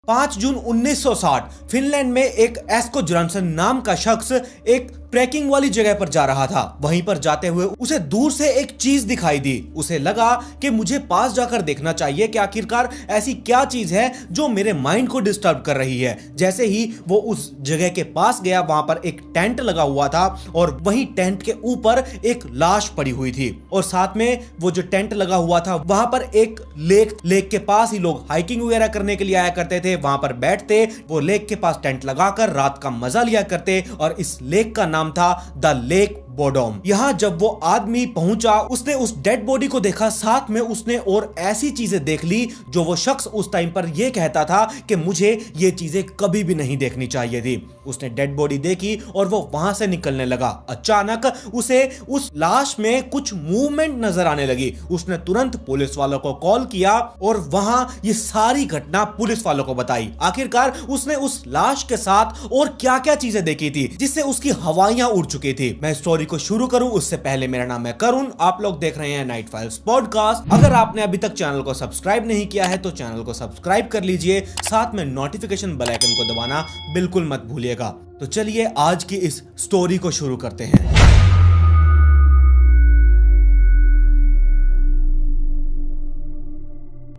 5 जून 1960 Finland में एक एस्को जोरानसन नाम का शख्स एक ट्रैकिंग वाली जगह पर जा रहा था। वहीं पर जाते हुए उसे दूर से एक चीज दिखाई दी। उसे लगा कि मुझे पास जाकर देखना चाहिए कि आखिरकार ऐसी क्या चीज है जो मेरे माइंड को डिस्टर्ब कर रही है। जैसे ही वो उस जगह के पास गया, वहां पर एक टेंट लगा हुआ था और वहीं टेंट के ऊपर एक लाश पड़ी हुई थी और साथ में वो जो टेंट लगा हुआ था वहां पर एक लेक के पास ही लोग हाइकिंग वगैरह करने के लिए आया करते थे। वहां पर बैठते, वो लेक के पास टेंट लगाकर रात का मजा लिया करते और इस लेक का नाम था द लेक बोडोम। यहां जब वो आदमी पहुंचा, उसने उस डेड बॉडी को देखा, साथ में उसने और ऐसी चीजें देख ली जो वो शख्स उस टाइम पर यह कहता था कि मुझे ये चीजें कभी भी नहीं देखनी चाहिए थी। उसने डेड बॉडी देखी और वो वहां से निकलने लगा। अचानक उसे उस लाश में कुछ मूवमेंट नजर आने लगी। उसने तुरंत पुलिस वालों को कॉल किया और वहां ये सारी घटना पुलिस वालों को बताई। आखिरकार उसने उस लाश के साथ और क्या क्या चीजें देखी थी जिससे उसकी हवाइयां उड़ चुकी थी। मैं स्टोरी को शुरू करूं उससे पहले मेरा नाम है करुण, आप लोग देख रहे हैं नाइट फाइल्स पॉडकास्ट। अगर आपने अभी तक चैनल को सब्सक्राइब नहीं किया है तो चैनल को सब्सक्राइब कर लीजिए, साथ में नोटिफिकेशन बेल आइकन को दबाना बिल्कुल मत भूलिएगा। तो चलिए आज की इस स्टोरी को शुरू करते हैं।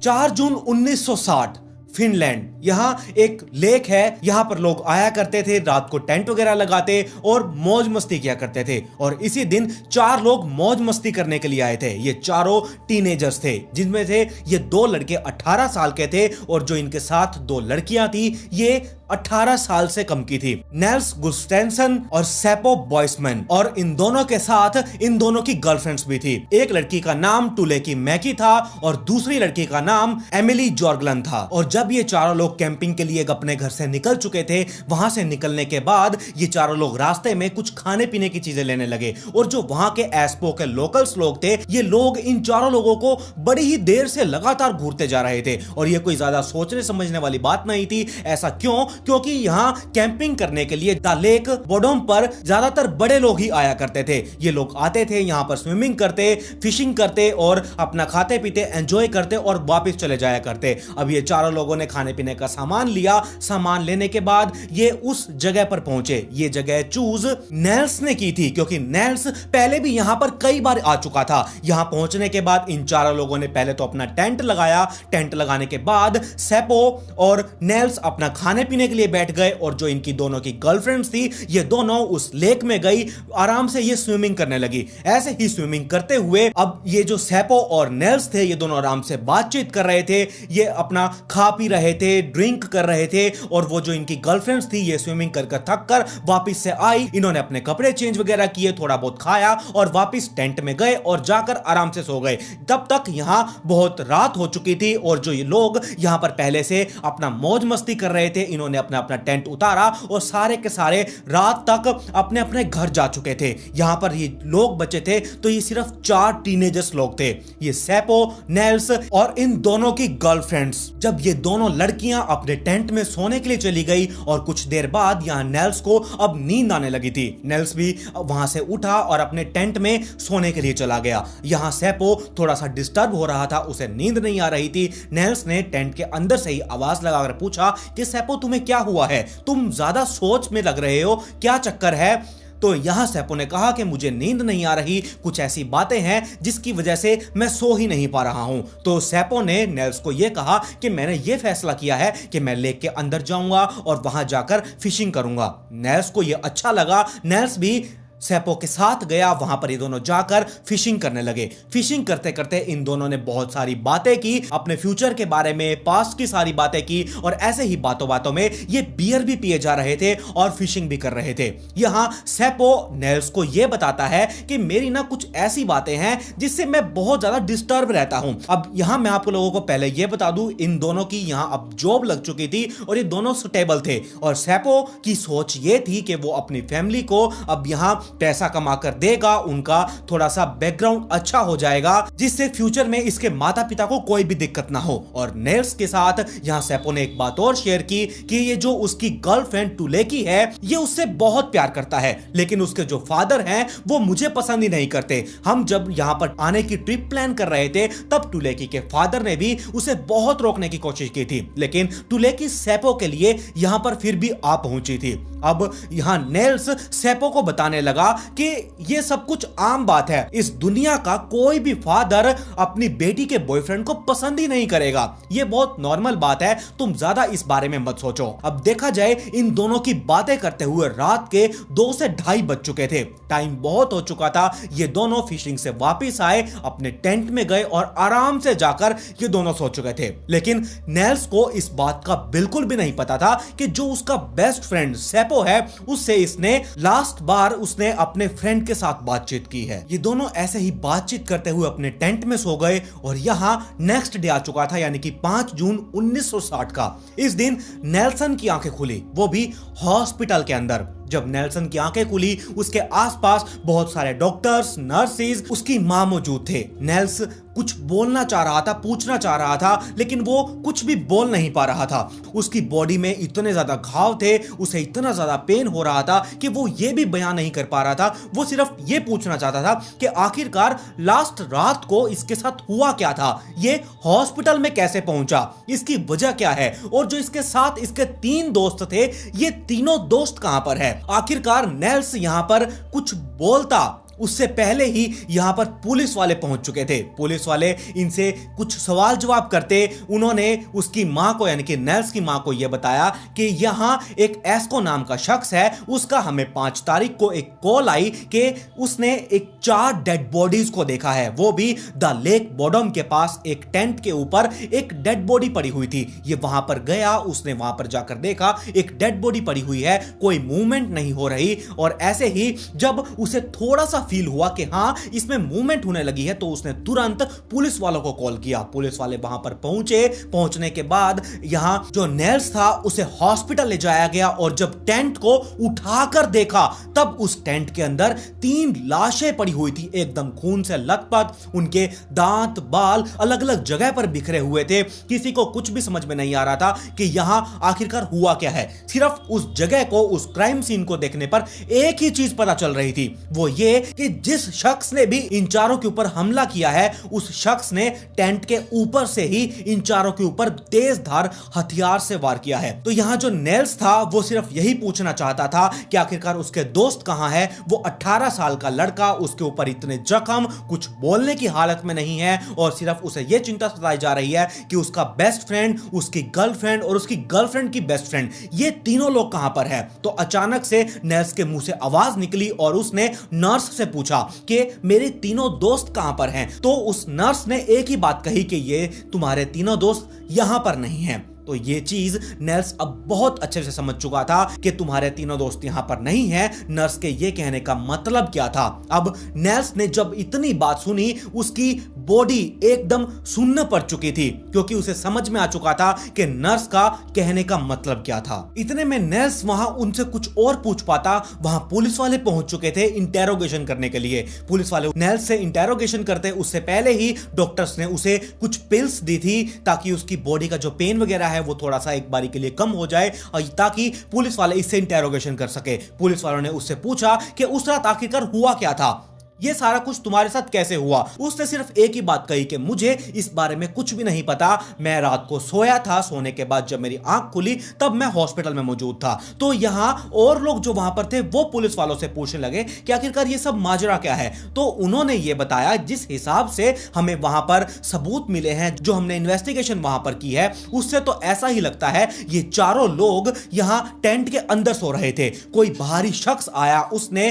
4 जून 1960 फिनलैंड। यहाँ एक लेक है, यहाँ पर लोग आया करते थे, रात को टेंट वगैरह लगाते और मौज मस्ती किया करते थे। और इसी दिन 4 लोग मौज मस्ती करने के लिए आए थे। ये चारों टीनेजर्स थे, जिनमें से ये 2 लड़के 18 साल के थे और जो इनके साथ 2 लड़कियां थी ये 18 साल से कम की थी, नेल्स गुस्टेंसन और सेपो बॉयसमैन। और इन दोनों के साथ इन दोनों की गर्लफ्रेंड्स भी थी। एक लड़की का नाम टुलेकी मैकी था और दूसरी लड़की का नाम एमिली जॉर्गलन था। और जब ये चारों लोग कैंपिंग के लिए अपने घर से निकल चुके थे, वहां से निकलने के बाद ये चारों लोग रास्ते में कुछ खाने पीने की चीजें लेने लगे। और जो वहां के एस्पो के लोकल्स लोग थे, ये लोग इन चारों लोगों को बड़ी ही देर से लगातार घूरते जा रहे थे। और ये कोई ज्यादा सोचने समझने वाली बात नहीं थी। ऐसा क्यों? क्योंकि यहां कैंपिंग करने के लिए द लेक बोडोम पर ज्यादातर बड़े लोग ही आया करते थे। ये लोग आते थे, यहां पर स्विमिंग करते, फिशिंग करते और अपना खाते पीते एंजॉय करते और वापस चले जाया करते। अब ये चारों लोगों ने खाने पीने का सामान लिया। सामान लेने के बाद ये उस जगह पर पहुंचे। ये जगह चूज नेल्स ने की थी, क्योंकि नेल्स पहले भी यहां पर कई बार आ चुका था। यहां पहुंचने के बाद इन चारों लोगों ने पहले तो अपना टेंट लगाया। टेंट लगाने के बाद सेपो और नेल्स अपना खाने पीने के लिए बैठ गए और जो इनकी दोनों की गर्लफ्रेंड्स थी, ये दोनों उस लेक में गई। आराम से ये स्विमिंग करने लगी। ऐसे ही स्विमिंग करते हुए अब ये जो सेपो और नेल्स थे, ये दोनों आराम से बातचीत कर रहे थे। ये अपना खा पी रहे थे, ड्रिंक कर रहे थे। और वो जो इनकी गर्लफ्रेंड्स थी, ये स्विमिंग कर थक कर वापस से आई। इन्होंने अपने कपड़े चेंज वगैरह किए, थोड़ा बहुत खाया और वापस टेंट में गए और जाकर आराम से सो गए। तब तक यहां बहुत रात हो चुकी थी और जो ये लोग यहां पर पहले से अपना मौज मस्ती कर रहे थे, इन्होंने अपना टेंट उतारा और सारे के सारे रात तक अपने अपने घर जा चुके थे। यहां पर ये लोग बचे थे तो ये सिर्फ 4 टीनेजर्स लोग थे, ये सेपो, नेल्स और इन दोनों की गर्लफ्रेंड्स। जब ये दोनों लड़कियां अपने टेंट में सोने के लिए चली गई और कुछ देर बाद यहां नेल्स को अब नींद आने लगी थी। नेल्स भी वहां से उठा और अपने टेंट में सोने के लिए चला गया। यहां सेपो थोड़ा सा डिस्टर्ब हो रहा था, उसे नींद नहीं आ रही थी। नेल्स ने टेंट के अंदर से ही आवाज लगाकर पूछा कि सेपो तुम्हें क्या हुआ है, तुम ज्यादा सोच में लग रहे हो, क्या चक्कर है? तो यहां सेपो ने कहा कि मुझे नींद नहीं आ रही, कुछ ऐसी बातें हैं जिसकी वजह से मैं सो ही नहीं पा रहा हूं। तो सेपो ने नेल्स को यह कहा कि मैंने यह फैसला किया है कि मैं लेक के अंदर जाऊंगा और वहां जाकर फिशिंग करूंगा। नेल्स को यह अच्छा लगा। नेल्स भी सेपो के साथ गया। वहां पर ये दोनों जाकर फिशिंग करने लगे। फिशिंग करते करते इन दोनों ने बहुत सारी बातें की, अपने फ्यूचर के बारे में, पास्ट की सारी बातें की। और ऐसे ही बातों बातों में ये बियर भी पिए जा रहे थे और फिशिंग भी कर रहे थे। यहां सेपो नेल्स को यह बताता है कि मेरी ना कुछ ऐसी बातें हैं जिससे मैं बहुत ज्यादा डिस्टर्ब रहता हूं। अब यहां मैं आप लोगों को पहले यह बता दूं, इन दोनों की यहां अब जॉब लग चुकी थी और ये दोनों स्टेबल थे। और सेपो की सोच यह थी कि वो अपनी फैमिली को अब यहां पैसा कमा कर देगा, उनका थोड़ा सा बैकग्राउंड अच्छा हो जाएगा, जिससे फ्यूचर में इसके माता पिता को कोई भी दिक्कत ना हो। और नेल्स के साथ यहाँ सेपो ने एक बात और शेयर की कि ये जो उसकी गर्लफ्रेंड टुलेकी है ये उससे बहुत प्यार करता है, लेकिन उसके जो फादर हैं वो मुझे पसंद ही नहीं करते। हम जब यहाँ पर आने की ट्रिप प्लान कर रहे थे तब टुलेकी के फादर ने भी उसे बहुत रोकने की कोशिश की थी, लेकिन टुलेकी सेपो के लिए यहाँ पर फिर भी आ पहुंची थी। अब यहाँ नेल्स सेपो को बताने लगा कि ये सब कुछ आम बात है, इस दुनिया का कोई भी फादर अपनी बेटी के बॉयफ्रेंड को पसंद ही नहीं करेगा, ये बहुत नॉर्मल बात है, तुम ज्यादा इस बारे में मत सोचो। अब देखा जाए इन दोनों की बातें करते हुए रात के 2 से 2:30 बज चुके थे, टाइम बहुत हो चुका था। ये दोनों फिशिंग से वापस आए, अपने टेंट में गए और आराम से जाकर ये दोनों सो चुके थे। लेकिन नेल्स को इस बात का बिल्कुल भी नहीं पता था कि जो उसका बेस्ट फ्रेंड सेपो है उससे इसने लास्ट बार उसने अपने फ्रेंड के साथ बातचीत की है। ये दोनों ऐसे ही बातचीत करते हुए अपने टेंट में सो गए और यहाँ नेक्स्ट डे आ चुका था, यानी कि 5 जून 1960 का। इस दिन नेल्सन की आंखें खुली, वो भी हॉस्पिटल के अंदर। जब नेल्सन की आंखें खुली उसके आसपास बहुत सारे डॉक्टर्स, नर्सेज, उसकी मां मौजूद थे। नेल्स कुछ बोलना चाह रहा था, पूछना चाह रहा था, लेकिन वो कुछ भी बोल नहीं पा रहा था। उसकी बॉडी में इतने ज्यादा घाव थे, उसे इतना ज्यादा पेन हो रहा था कि वो ये भी बयान नहीं कर पा रहा था। वो सिर्फ ये पूछना चाहता था कि आखिरकार लास्ट रात को इसके साथ हुआ क्या था, ये हॉस्पिटल में कैसे पहुंचा, इसकी वजह क्या है, और जो इसके साथ इसके 3 दोस्त थे, ये तीनों दोस्त कहां पर है। आखिरकार नेल्स यहां पर कुछ बोलता उससे पहले ही यहां पर पुलिस वाले पहुंच चुके थे। पुलिस वाले इनसे कुछ सवाल जवाब करते उन्होंने उसकी मां को, यानी कि नेल्स की मां को यह बताया कि यहां एक एस्को नाम का शख्स है, उसका हमें 5 तारीख को एक कॉल आई कि उसने एक 4 डेड बॉडीज को देखा है, वो भी द लेक बॉटम के पास एक टेंट के ऊपर एक डेड बॉडी पड़ी हुई थी। ये वहां पर गया, उसने वहां पर जाकर देखा एक डेड बॉडी पड़ी हुई है, कोई मूवमेंट नहीं हो रही, और ऐसे ही जब उसे थोड़ा सा फील हुआ कि हां इसमें मूवमेंट होने लगी है तो उसने तुरंत पुलिस वालों को कॉल किया। पुलिस वाले वहां पर पहुंचे, पहुंचने के बाद यहां जो नेल्स था उसे हॉस्पिटल ले जाया गया और जब टेंट को उठाकर देखा तब उस टेंट के अंदर 3 लाशें पड़ी हुई थी, एकदम खून से लथपथ, उनके दांत बाल अलग अलग जगह पर बिखरे हुए थे। किसी को कुछ भी समझ में नहीं आ रहा था कि यहां आखिरकार हुआ क्या है। सिर्फ उस जगह को, उस क्राइम सीन को देखने पर एक ही चीज पता चल रही थी, वो ये कि जिस शख्स ने भी इन चारों के ऊपर हमला किया है उस शख्स ने टेंट के ऊपर से ही इन चारों के ऊपर तेज धार हथियार से वार किया है। तो यहां जो नेल्स था वो सिर्फ यही पूछना चाहता था कि आखिरकार उसके दोस्त कहां है। वो 18 साल का लड़का, उसके ऊपर इतने जख्म, कुछ बोलने की हालत में नहीं है और सिर्फ उसे यह चिंता सताई जा रही है कि उसका बेस्ट फ्रेंड, उसकी गर्लफ्रेंड और उसकी गर्लफ्रेंड की बेस्ट फ्रेंड, ये तीनों लोग कहां पर है। तो अचानक से नेल्स के मुंह से आवाज निकली और उसने नर्स से पूछा कि मेरे तीनों दोस्त कहां पर हैं। तो उस नर्स ने एक ही बात कही कि ये तुम्हारे तीनों दोस्त यहां पर नहीं हैं। तो ये चीज नेल्स अब बहुत अच्छे से समझ चुका था कि तुम्हारे तीनों दोस्त यहां पर नहीं हैं। नर्स के ये कहने का मतलब क्या था। अब नेल्स ने जब इतनी बात सुनी उसकी बॉडी एकदम सुन्न पड़ चुकी थी, क्योंकि उसे समझ में आ चुका था कि नर्स का कहने का मतलब क्या था। इतने में नेल्स वहां उनसे कुछ और पूछ पाता, वहां पुलिस वाले पहुंच चुके थे इंटेरोगेशन करने के लिए। पुलिस वाले नेल्स से इंटेरोगेशन करते उससे पहले ही डॉक्टर्स ने उसे कुछ पिल्स दी थी ताकि उसकी बॉडी का जो पेन वगैरह है वो थोड़ा सा एक बारी के लिए कम हो जाए, ताकि पुलिस वाले इससे इंटेरोगेशन कर सके। पुलिस वालों ने उससे पूछा कि उस रात आखिरकार हुआ क्या था, ये सारा कुछ तुम्हारे साथ कैसे हुआ। उसने सिर्फ एक ही बात कही कि मुझे इस बारे में कुछ भी नहीं पता, मैं रात को सोया था, सोने के बाद जब मेरी आंख खुली तब मैं हॉस्पिटल में मौजूद था। तो यहां और लोग जो वहां पर थे वो पुलिस वालों से पूछने लगे कि आखिरकार ये सब माजरा क्या है। तो उन्होंने ये बताया जिस हिसाब से हमें वहां पर सबूत मिले हैं, जो हमने इन्वेस्टिगेशन वहां पर की है, उससे तो ऐसा ही लगता है ये चारों लोग यहां टेंट के अंदर सो रहे थे। कोई बाहरी शख्स आया, उसने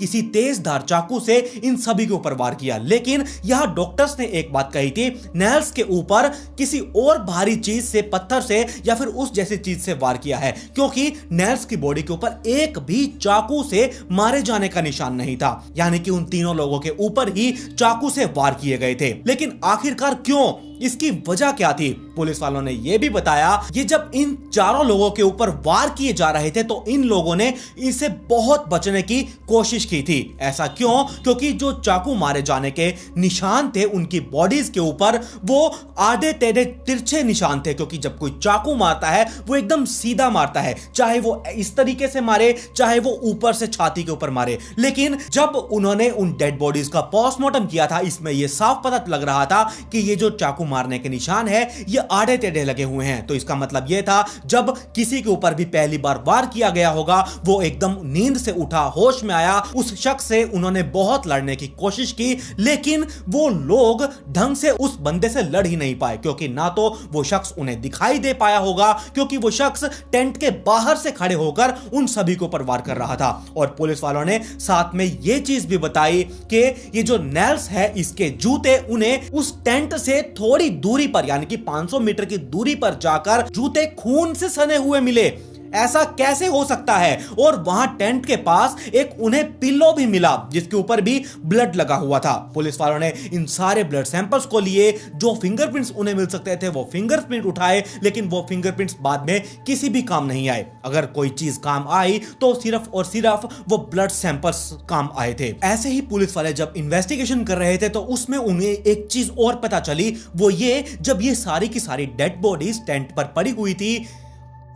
किसी तेज धार चाकू से इन सभी के ऊपर वार किया। लेकिन यहां डॉक्टर्स ने एक बात कही थी, नेल्स के ऊपर किसी और भारी चीज से, पत्थर से या फिर उस जैसी चीज से वार किया है, क्योंकि नेल्स की बॉडी के ऊपर एक भी चाकू से मारे जाने का निशान नहीं था। यानी कि उन तीनों लोगों के ऊपर ही चाकू से वार किए गए थे। लेकिन आखिरकार क्यों, इसकी वजह क्या थी? पुलिस वालों ने यह भी बताया कि जब इन चारों लोगों के ऊपर वार किए जा रहे थे तो इन लोगों ने इसे बहुत बचने की कोशिश की थी। ऐसा क्यों? क्योंकि जो चाकू मारे जाने के निशान थे उनकी बॉडीज के ऊपर वो आधे टेढ़े तिरछे निशान थे, क्योंकि जब कोई चाकू मारता है वो एकदम सीधा मारता है, चाहे वो इस तरीके से मारे चाहे वो ऊपर से छाती के ऊपर मारे। लेकिन जब उन्होंने उन डेड बॉडीज का पोस्टमार्टम किया था, इसमें यह साफ पता लग रहा था कि ये जो चाकू मारने के निशान है ये आधे टेढ़े लगे हुए हैं। तो इसका मतलब यह था जब किसी के ऊपर भी पहली बार वार किया गया होगा वो एकदम नींद से उठा, होश में आया, उस शख्स से उन्होंने बहुत लड़ने की कोशिश की, लेकिन वो लोग ढंग से उस बंदे से लड़ ही नहीं पाए, क्योंकि ना तो वो शख्स उन्हें दिखाई दे पाया होगा, क्योंकि वो शख्स टेंट के बाहर से खड़े होकर उन सभी को पर वार कर रहा था। और पुलिस वालों ने साथ में यह चीज भी बताई कि ये जो नेल्स है इसके जूते उन्हें उस टेंट से थोड़ी दूरी पर, यानी कि 500 मीटर की दूरी पर जाकर जूते खून से सने हुए मिले। ऐसा कैसे हो सकता है? और वहां टेंट के पास एक उन्हें पिल्लो भी मिला जिसके ऊपर भी ब्लड लगा हुआ था। पुलिस वालों ने इन सारे ब्लड सैंपल्स को लिए, जो फिंगरप्रिंट्स उन्हें मिल सकते थे वो फिंगरप्रिंट उठाए, लेकिन वो फिंगरप्रिंट्स बाद में किसी भी काम नहीं आए। अगर कोई चीज काम आई तो सिर्फ और सिर्फ वो ब्लड सैंपल्स काम आए थे। ऐसे ही पुलिस वाले जब इन्वेस्टिगेशन कर रहे थे तो उसमें उन्हें एक चीज और पता चली, वो ये जब ये सारी की सारी डेड बॉडीज टेंट पर पड़ी हुई थी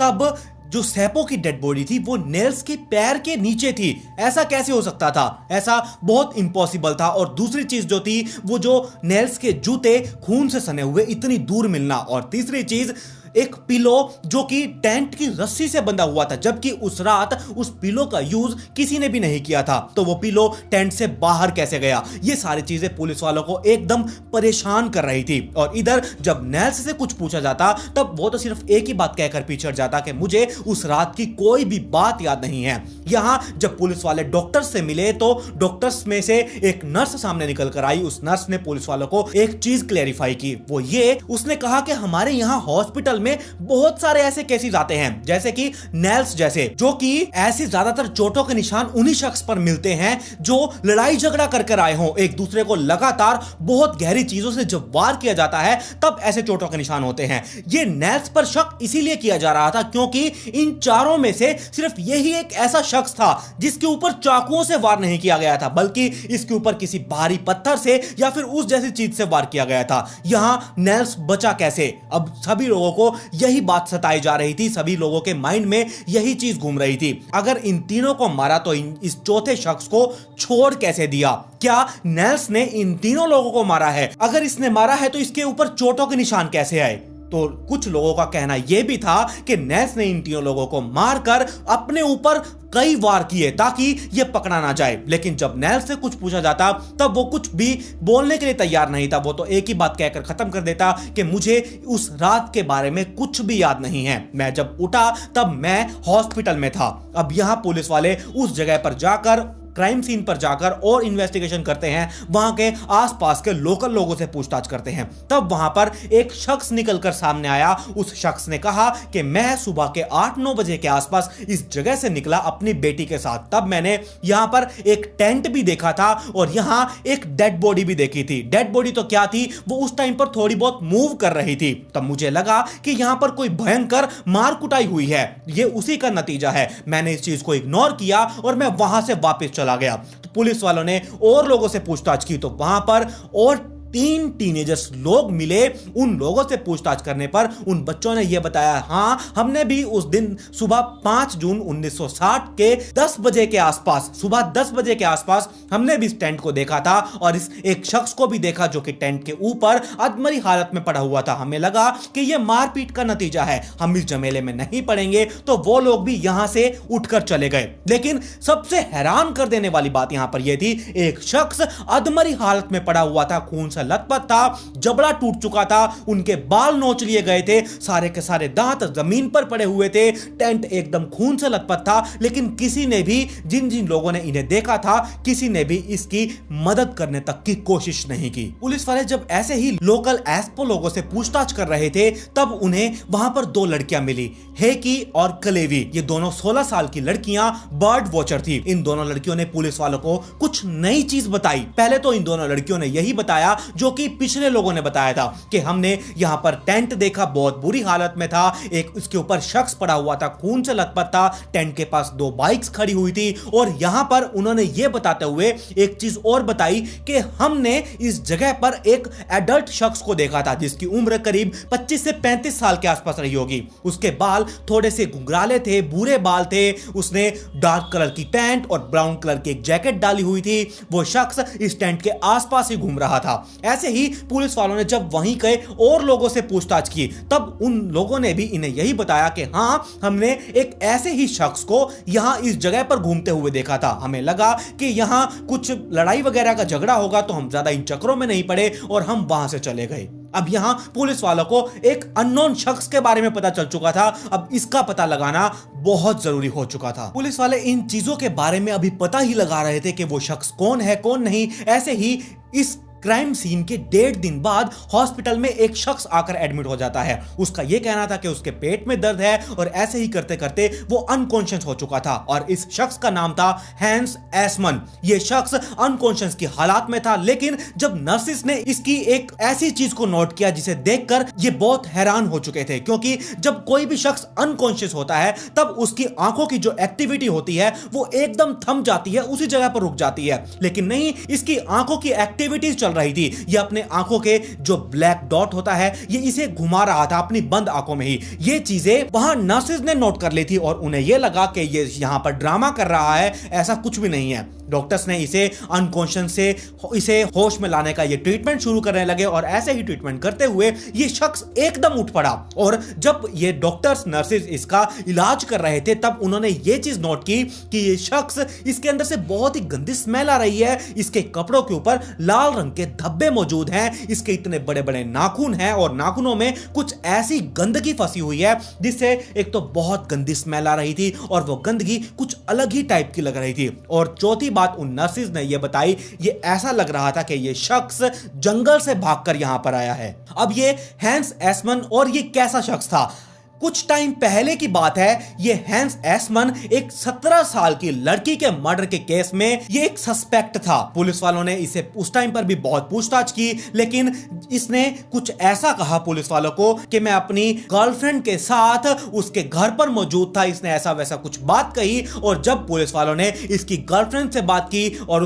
तब जो सैपो की डेड बॉडी थी वो नेल्स के पैर के नीचे थी। ऐसा कैसे हो सकता था? ऐसा बहुत इम्पॉसिबल था। और दूसरी चीज जो थी वो जो नेल्स के जूते खून से सने हुए इतनी दूर मिलना, और तीसरी चीज एक पिलो जो कि टेंट की रस्सी से बंधा हुआ था, जबकि उस रात उस पिलो का यूज किसी ने भी नहीं किया था, तो वो पिलो टेंट से बाहर कैसे गया? ये सारी चीजें पुलिस वालों को एकदम परेशान कर रही थी। और इधर जब नेल्स से कुछ पूछा जाता तब वो तो सिर्फ एक ही बात कहकर पीछे हट जाता कि मुझे उस रात की कोई भी बात याद नहीं है। यहां जब पुलिस वाले डॉक्टर्स से मिले तो डॉक्टर्स में से एक नर्स सामने निकल कर आई। उस नर्स ने पुलिस वालों को एक चीज क्लेरिफाई की, वो ये, उसने कहा कि हमारे यहां हॉस्पिटल में बहुत सारे ऐसे केसेस आते हैं जैसे कि नेल्स जैसे, जो कि ऐसी ज्यादातर चोटों के निशान उन्हीं शख्स पर मिलते हैं जो लड़ाई झगड़ा कर आए हों एक दूसरे को लगातार बहुत गहरी चीजों से जब वार किया जाता है तब ऐसे चोटों के निशान होते हैं। ये नेल्स पर शक इसीलिए किया जा रहा था क्योंकि इन चारों में से सिर्फ यही एक ऐसा शख्स था जिसके ऊपर चाकुओं से वार नहीं किया गया था, बल्कि इसके ऊपर किसी भारी पत्थर से या फिर उस जैसी चीज से वार किया गया था। यहां नेल्स बचा कैसे? अब सभी लोगों को यही बात सताई जा रही थी, सभी लोगों के माइंड में यही चीज घूम रही थी। अगर इन तीनों को मारा तो इस चौथे शख्स को छोड़ कैसे दिया? क्या नेल्स ने इन तीनों लोगों को मारा है? अगर इसने मारा है तो इसके ऊपर चोटों के निशान कैसे आए? तो कुछ लोगों का कहना यह भी था कि नेल्स ने इन तीनों लोगों को मारकर अपने ऊपर कई वार किए ताकि यह पकड़ा ना जाए। लेकिन जब नेल्स से कुछ पूछा जाता तब वो कुछ भी बोलने के लिए तैयार नहीं था। वो तो एक ही बात कहकर खत्म कर देता कि मुझे उस रात के बारे में कुछ भी याद नहीं है, मैं जब उठा तब मैं हॉस्पिटल में था। अब यहां पुलिस वाले उस जगह पर जाकर, क्राइम सीन पर जाकर और इन्वेस्टिगेशन करते हैं, वहां के आसपास के लोकल लोगों से पूछताछ करते हैं। तब वहां पर एक शख्स निकलकर सामने आया। उस शख्स ने कहा कि मैं सुबह के 8-9 बजे के आसपास इस जगह से निकला अपनी बेटी के साथ। तब मैंने यहां पर एक टेंट भी देखा था और यहां एक डेड बॉडी भी देखी थी। डेड बॉडी तो क्या थी, वो उस टाइम पर थोड़ी बहुत मूव कर रही थी। तब मुझे लगा कि यहां पर कोई भयंकर मार कुटाई हुई है, ये उसी का नतीजा है। मैंने इस चीज को इग्नोर किया और मैं वहां से वापस चला गया। तो पुलिस वालों ने और लोगों से पूछताछ की तो वहां पर और 3 टीनेजर्स लोग मिले। उन लोगों से पूछताछ करने पर उन बच्चों ने यह बताया, हां हमने भी उस दिन सुबह 5 जून 1960 के 10 बजे के आसपास, सुबह 10 बजे के आसपास हमने भी इस टेंट को देखा था और इस एक शख्स को भी देखा जो कि टेंट के ऊपर अधमरी हालत में पड़ा हुआ था। हमें लगा कि यह मारपीट का नतीजा है, हम इस झमेले में नहीं पड़ेंगे, तो वो लोग भी यहां से उठकर चले गए। लेकिन सबसे हैरान कर देने वाली बात यहां पर यह थी, एक शख्स अधमरी हालत में पड़ा हुआ था, खून से लथपथ था, जबड़ा टूट चुका था, उनके बाल नोच लिए गए थे, सारे के सारे दांत जमीन पर पड़े हुए थे, टेंट एकदम खून से लथपथ था। लेकिन किसी ने भी, जिन जिन लोगों ने इन्हें देखा था, किसी ने भी इसकी मदद करने तक की कोशिश नहीं की। पुलिस वाले जब ऐसे ही लोकल एस्पो लोगों से पूछताछ कर रहे थे तब उन्हें वहां पर 2 लड़कियां मिली, हेकी और कलेवी। ये दोनों 16 साल की लड़कियां बर्ड वॉचर थी। इन दोनों लड़कियों ने पुलिस वालों को कुछ नई चीज बताई। पहले तो इन दोनों लड़कियों ने यही बताया जो कि पिछले लोगों ने बताया था कि हमने यहां पर टेंट देखा, बहुत बुरी हालत में था, एक उसके ऊपर शख्स पड़ा हुआ था, खून से लथपथ था, टेंट के पास 2 बाइक्स खड़ी हुई थी। और यहां पर उन्होंने यह बताते हुए एक चीज और बताई कि हमने इस जगह पर एक एडल्ट शख्स को देखा था जिसकी उम्र करीब 25 से 35 साल के आसपास रही होगी। उसके बाल थोड़े से घुंघराले थे, भूरे बाल थे, उसने डार्क कलर की पैंट और ब्राउन कलर की एक जैकेट डाली हुई थी। वो शख्स इस टेंट के आसपास ही घूम रहा था। ऐसे ही पुलिस वालों ने जब वहीं गए और लोगों से पूछताछ की, तब उन लोगों ने भी इन्हें यही बताया कि हां, हमने एक ऐसे ही शख्स को यहां इस जगह पर घूमते हुए देखा था। हमें लगा कि यहां कुछ लड़ाई वगैरह का झगड़ा होगा, तो हम ज्यादा इन चक्करों में नहीं पड़े और हम वहां से चले गए। अब यहां पुलिस वालों को एक अननोन शख्स के बारे में पता चल चुका था। अब इसका पता लगाना बहुत जरूरी हो चुका था। पुलिस वाले इन चीजों के बारे में अभी पता ही लगा रहे थे कि वो शख्स कौन है, कौन नहीं। ऐसे ही इस क्राइम सीन के 1.5 दिन बाद हॉस्पिटल में एक शख्स आकर एडमिट हो जाता है। उसका यह कहना था कि उसके पेट में दर्द है और ऐसे ही करते करते वो अनकॉन्शियस हो चुका था। और इस शख्स का नाम था हैंस एसमन। यह शख्स अनकॉन्शियस की हालात में था, लेकिन जब नर्सिस ने इसकी एक ऐसी चीज को नोट किया जिसे देखकर ये बहुत हैरान हो चुके थे, क्योंकि जब कोई भी शख्स अनकॉन्शियस होता है तब उसकी आंखों की जो एक्टिविटी होती है वो एकदम थम जाती है, उसी जगह पर रुक जाती है। लेकिन नहीं, इसकी आंखों की एक्टिविटीज चल रही थी। ये अपने आंखों के जो ब्लैक डॉट होता है ये इसे घुमा रहा था अपनी बंद आंखों में ही। ये चीजें वहां नर्सेज ने नोट कर ली थी और उन्हें यह लगा कि ये यहां पर ड्रामा कर रहा है। ऐसा कुछ भी नहीं है। डॉक्टर्स ने इसे अनकॉन्शियस से इसे होश में लाने का ये ट्रीटमेंट शुरू करने लगे और ऐसे ही ट्रीटमेंट करते हुए ये शख्स एकदम उठ पड़ा। और जब ये डॉक्टर्स नर्सेज इसका इलाज कर रहे थे तब उन्होंने ये चीज नोट की कि ये शख्स, इसके अंदर से बहुत ही गंदी स्मेल आ रही है। इसके कपड़ों के ऊपर लाल रंग के धब्बे मौजूद हैं, इसके इतने बड़े बड़े नाखून हैं और नाखूनों में कुछ ऐसी गंदगी फंसी हुई है जिससे एक तो बहुत गंदी स्मेल आ रही थी और वो गंदगी कुछ अलग ही टाइप की लग रही थी। और चौथी बात उन नर्सिस ने यह बताई, ये ऐसा लग रहा था कि ये शख्स जंगल से भागकर यहां पर आया है। अब ये हैंस एसमन और ये कैसा शख्स था? कुछ टाइम पहले की बात है। ये हैंस एसमन एक 17 साल की लड़की के मर्डर के केस में ये एक सस्पेक्ट था। पुलिस वालों ने इसे उस टाइम पर भी बहुत पूछताछ की, लेकिन इसने कुछ ऐसा कहा पुलिस वालों को कि मैं अपनी गर्लफ्रेंड के साथ उसके घर पर मौजूद था। इसने ऐसा वैसा कुछ बात कही और जब पुलिस वालों ने इसकी गर्लफ्रेंड से बात की और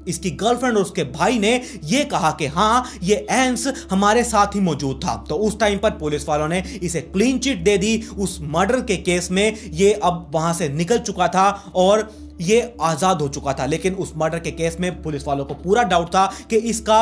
इसकी गर्लफ्रेंड और उसके भाई ने यह कहा कि हाँ, ये हैंस हमारे साथ ही मौजूद था, तो उस टाइम पर पुलिस वालों ने इसे क्लीन चिट दे दी। उस मर्डर के केस में ये अब वहां से निकल चुका था और ये आजाद हो चुका था। लेकिन उस मर्डर के केस में पुलिस वालों को पूरा डाउट था कि इसका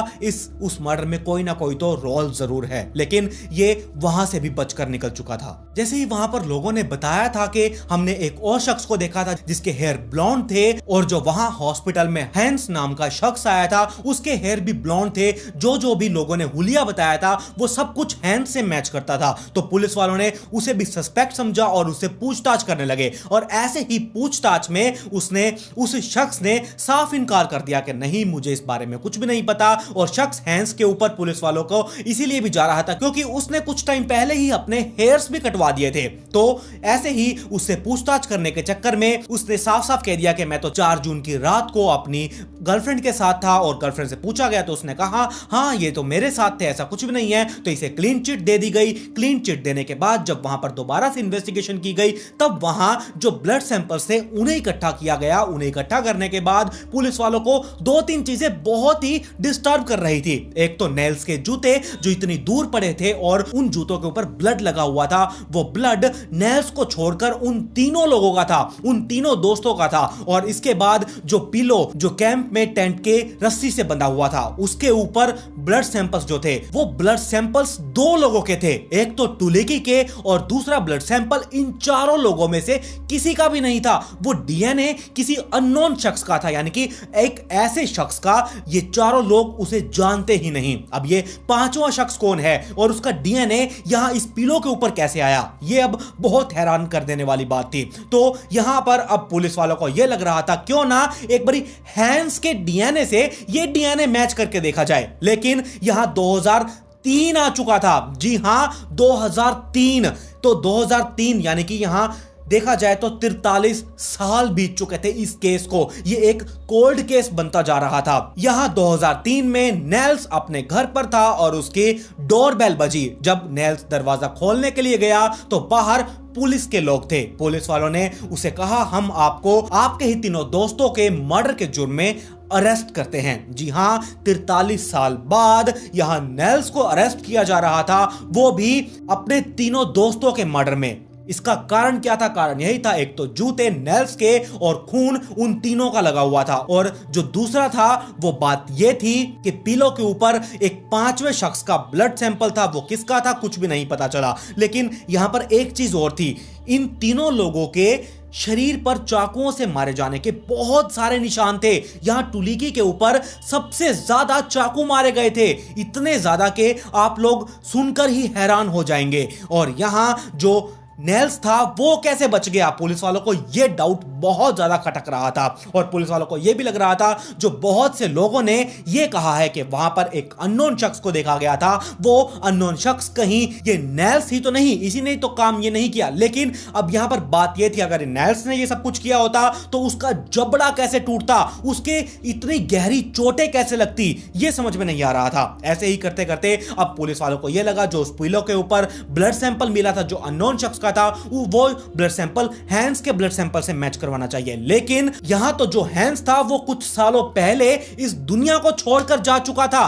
उस मर्डर में कोई ना कोई तो रोल जरूर है, लेकिन ये वहां से भी बचकर निकल चुका था। जैसे ही वहां पर लोगों ने बताया था कि हमने एक और शख्स को देखा था जिसके हेयर ब्लॉन्ड थे और जो वहां हॉस्पिटल में हैंस नाम का शख्स आया था उसके हेयर भी ब्लॉन्ड थे। जो भी लोगों ने हुलिया बताया था वो सब कुछ हैंस से मैच करता था। तो पुलिस वालों ने उसे भी सस्पेक्ट समझा और उससे पूछताछ करने लगे और ऐसे ही पूछताछ में उस शख्स ने साफ इनकार कर दिया कि नहीं, मुझे इस बारे में कुछ भी नहीं पता। और शख्स हैंस के ऊपर पुलिस वालों को इसीलिए भी जा रहा था क्योंकि उसने कुछ टाइम पहले ही अपने हेयर्स भी कटवा दिए थे। तो ऐसे ही उससे पूछताछ करने के चक्कर में उसने साफ साफ कह दिया कि मैं तो 4 जून की रात को अपनी गर्लफ्रेंड के साथ था। और गर्लफ्रेंड से पूछा गया तो उसने कहा हाँ, ये तो मेरे साथ थे, ऐसा कुछ भी नहीं है। तो इसे क्लीन चिट दे दी गई। क्लीन चिट देने के बाद जब वहां पर दोबारा से इन्वेस्टिगेशन की गई तब वहां जो ब्लड सैंपल्स थे उन्हें इकट्ठा किया गया। उन्हें इकट्ठा करने के बाद पुलिस वालों को 2-3 चीजें बहुत ही डिस्टर्ब कर रही थी। एक तो नेल्स के जूते जो इतनी दूर पड़े थे और उन जूतों के ऊपर ब्लड लगा हुआ था। वो ब्लड नेल्स को छोड़कर उन तीनों लोगों का था, उन तीनों दोस्तों का था। और इसके बाद जो पिलो जो कैंप में टेंट के रस्सी से बंधा हुआ था उसके ऊपर ब्लड सैंपल्स जो थे वो ब्लड सैंपल्स 2 लोगों के थे, एक तो टुलेकी के और दूसरा ब्लड सैंपल इन चारों लोगों में से किसी का भी नहीं था। वो डीएनए किसी अननोन शख्स का था, यानी कि एक ऐसे शख्स का ये चारों लोग उसे जानते ही नहीं। अब ये 5वां शख्स कौन है और उसका डीएनए यहां इस पिलो के ऊपर कैसे आया, ये अब बहुत हैरान कर देने वाली बात थी। तो यहां पर अब पुलिस वालों को यह लग रहा था क्यों ना एक बारी हैंस के डीएनए से ये डीएनए मैच करके देखा जाए। लेकिन यहां 2003 आ चुका था। जी हां, 2003। तो 2003 यानी कि यहां देखा जाए तो 43 साल बीत चुके थे इस केस को। ये एक कोल्ड केस बनता जा रहा था। यहां 2003 में नेल्स अपने घर पर था और उसकी डोरबेल बजी। जब नेल्स दरवाजा खोलने के लिए गया तो बाहर पुलिस के लोग थे। पुलिस वालों ने उसे कहा, हम आपको आपके ही तीनों दोस्तों के मर्डर के जुर्म में अरेस्ट करते हैं। जी हां, 43 साल बाद यहां नेल्स को अरेस्ट किया जा रहा था, वो भी अपने तीनों दोस्तों के मर्डर में। इसका कारण क्या था? कारण यही था, एक तो जूते नेल्स के और खून उन तीनों का लगा हुआ था, और जो दूसरा था वो बात ये थी कि पिलो के ऊपर एक 5वें शख्स का ब्लड सैंपल था। वो किसका था कुछ भी नहीं पता चला। लेकिन यहां पर एक चीज और थी, इन तीनों लोगों के शरीर पर चाकुओं से मारे जाने के बहुत सारे निशान थे। यहां टुलिकी के ऊपर सबसे ज्यादा चाकू मारे गए थे, इतने ज्यादा के आप लोग सुनकर ही हैरान हो जाएंगे। और यहां जो नेल्स था वो कैसे बच गया? पुलिस वालों को यह डाउट बहुत ज्यादा खटक रहा था, और पुलिस वालों को यह भी लग रहा था, जो बहुत से लोगों ने यह कहा है कि वहां पर एक अननोन शख्स को देखा गया था। वो अननोन शख्स कहीं ये नेल्स ही तो नहीं, इसी ने तो काम ये नहीं किया। लेकिन अब यहां पर बात यह थी, अगर नेल्स ने ये सब कुछ किया होता तो उसका जबड़ा कैसे टूटता, उसके इतनी गहरी चोटें कैसे लगती, ये समझ में नहीं आ रहा था। ऐसे ही करते करते अब पुलिस वालों को यह लगा, जो उस पिलो के ऊपर ब्लड सैंपल मिला था जो अननोन शख्स का था, वो ब्लड सैंपल हैंस के ब्लड सैंपल से मैच करवाना चाहिए। लेकिन यहां तो जो हैंस था वो कुछ सालों पहले इस दुनिया को छोड़कर जा चुका था।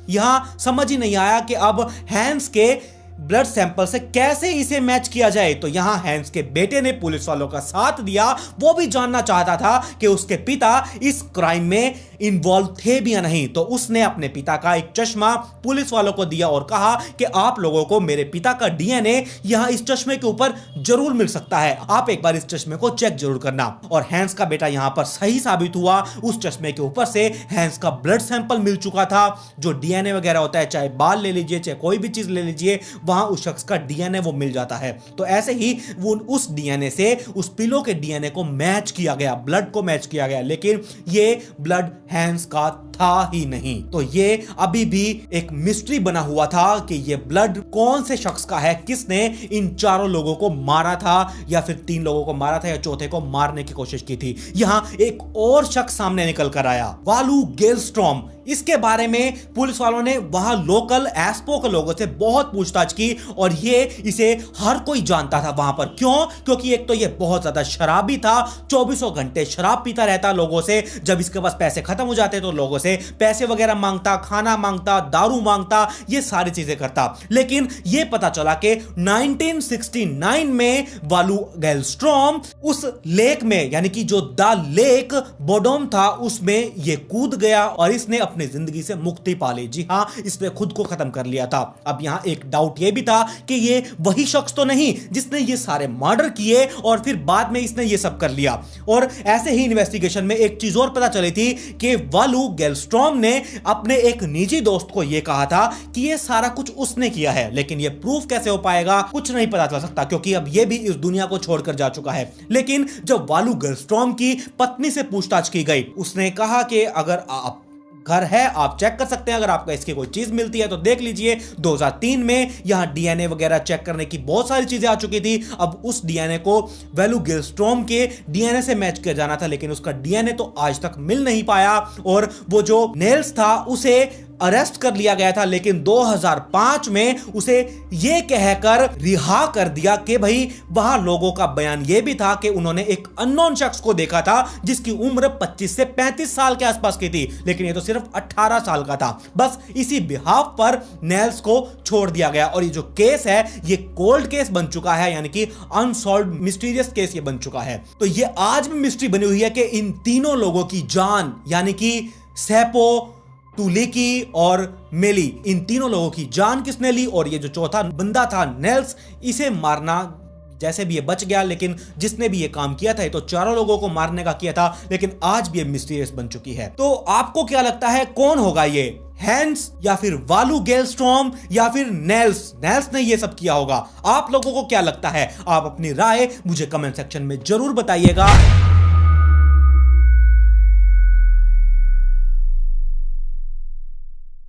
यहां समझ ही नहीं आया कि अब हैंस के ब्लड सैंपल से कैसे इसे मैच किया जाए। तो यहां हैंस के बेटे ने पुलिस वालों का साथ दिया। वो भी जानना चाहता था कि उसके पिता इस क्राइम में इन्वॉल्व थे भी या नहीं। तो उसने अपने पिता का एक चश्मा पुलिस वालों को दिया और कहा कि आप लोगों को मेरे पिता का डीएनए यहां इस चश्मे के ऊपर जरूर मिल सकता है, आप एक बार इस चश्मे को चेक जरूर करना। और हैंस का बेटा यहां पर सही साबित हुआ। उस चश्मे के ऊपर से हैंस का ब्लड सैंपल मिल चुका था। जो डीएनए वगैरह होता है, चाहे बाल ले लीजिए चाहे कोई भी चीज ले लीजिए, वहां उस शख्स का डीएनए वो मिल जाता है। तो ऐसे ही वो उस डीएनए से उस पिलो के डीएनए को मैच किया गया, ब्लड को मैच किया गया। लेकिन ये ब्लड हैंस का था ही नहीं। तो ये अभी भी एक मिस्ट्री बना हुआ था कि ये ब्लड कौन से शख्स का है, किसने इन चारों लोगों को मारा था, या फिर 3 लोगों को मारा था या चौथे को मारने की कोशिश की थी। यहां एक और शख्स सामने निकल कर आया, वालू गेलस्ट्रॉम। इसके बारे में पुलिस वालों ने वहां लोकल एस्पो के लोगों से बहुत पूछताछ की, और ये इसे हर कोई जानता था वहां पर। क्यों? क्योंकि एक तो ये बहुत ज्यादा शराबी था, 24 घंटे शराब पीता रहता लोगों से। जब इसके पास पैसे खत्म हो जाते तो लोगों से पैसे वगैरह मांगता, खाना मांगता, दारू मांगता, ये सारी चीजें करता। लेकिन ये पता चला कि 1969 में वालू गेलस्ट्रॉम उस लेक में, यानी कि जो द लेक बोडोम था, उसमें ये कूद गया और इसने अपनी जिंदगी से मुक्ति पा ली। जी हां, इसने खुद को खत्म कर लिया था। अब यहां एक डाउट यह भी था कि ये वही शख्स तो नहीं जिसने ये सारे मर्डर किए और फिर बाद में इसने ये सब कर लिया। और ऐसे ही इन्वेस्टिगेशन में एक चीज और पता चली थी कि वालू गेलस्ट्रॉम ने अपने एक निजी दोस्त को यह कहा था कि ये सारा कुछ उसने किया है। लेकिन ये प्रूफ कैसे हो पाएगा, कुछ नहीं पता चल सकता, क्योंकि अब ये भी इस दुनिया को छोड़कर जा चुका है। लेकिन जब वालू गेलस्ट्रॉम की पत्नी से पूछताछ की गई, उसने कहा कि अगर आप घर है आप चेक कर सकते हैं, अगर आपको इसकी कोई चीज मिलती है तो देख लीजिए। 2003 में यहां डीएनए वगैरह चेक करने की बहुत सारी चीजें आ चुकी थी। अब उस डीएनए को वालू गेलस्ट्रॉम के डीएनए से मैच किया जाना था, लेकिन उसका डीएनए तो आज तक मिल नहीं पाया। और वो जो नेल्स था उसे अरेस्ट कर लिया गया था, लेकिन 2005 में उसे यह कहकर रिहा कर दिया कि भाई वहां लोगों का बयान यह भी था कि उन्होंने एक अननोन शख्स को देखा था जिसकी उम्र 25 से 35 साल के आसपास की थी, लेकिन ये तो सिर्फ 18 साल का था। बस इसी बिहाफ पर नेल्स को छोड़ दिया गया और ये जो केस है ये कोल्ड केस बन चुका है, यानी कि अनसॉल्व्ड मिस्टीरियस केस ये बन चुका है। तो ये आज भी मिस्ट्री बनी हुई है कि इन तीनों लोगों की जान, यानी कि सेपो, टुलिकी और मेली, इन तीनों लोगों की जान किसने ली, और ये जो चौथा बंदा था नेल्स, इसे मारना जैसे भी ये बच गया, लेकिन जिसने भी ये काम किया था ये तो चारों लोगों को मारने का किया था, लेकिन आज भी ये मिस्टीरियस बन चुकी है। तो आपको क्या लगता है कौन होगा ये, हैंस या फिर वालू गेलस्ट्रॉम या फिर नेल्स? नेल्स ने ये सब किया होगा। आप लोगों को क्या लगता है? आप अपनी राय मुझे कमेंट सेक्शन में जरूर बताइएगा।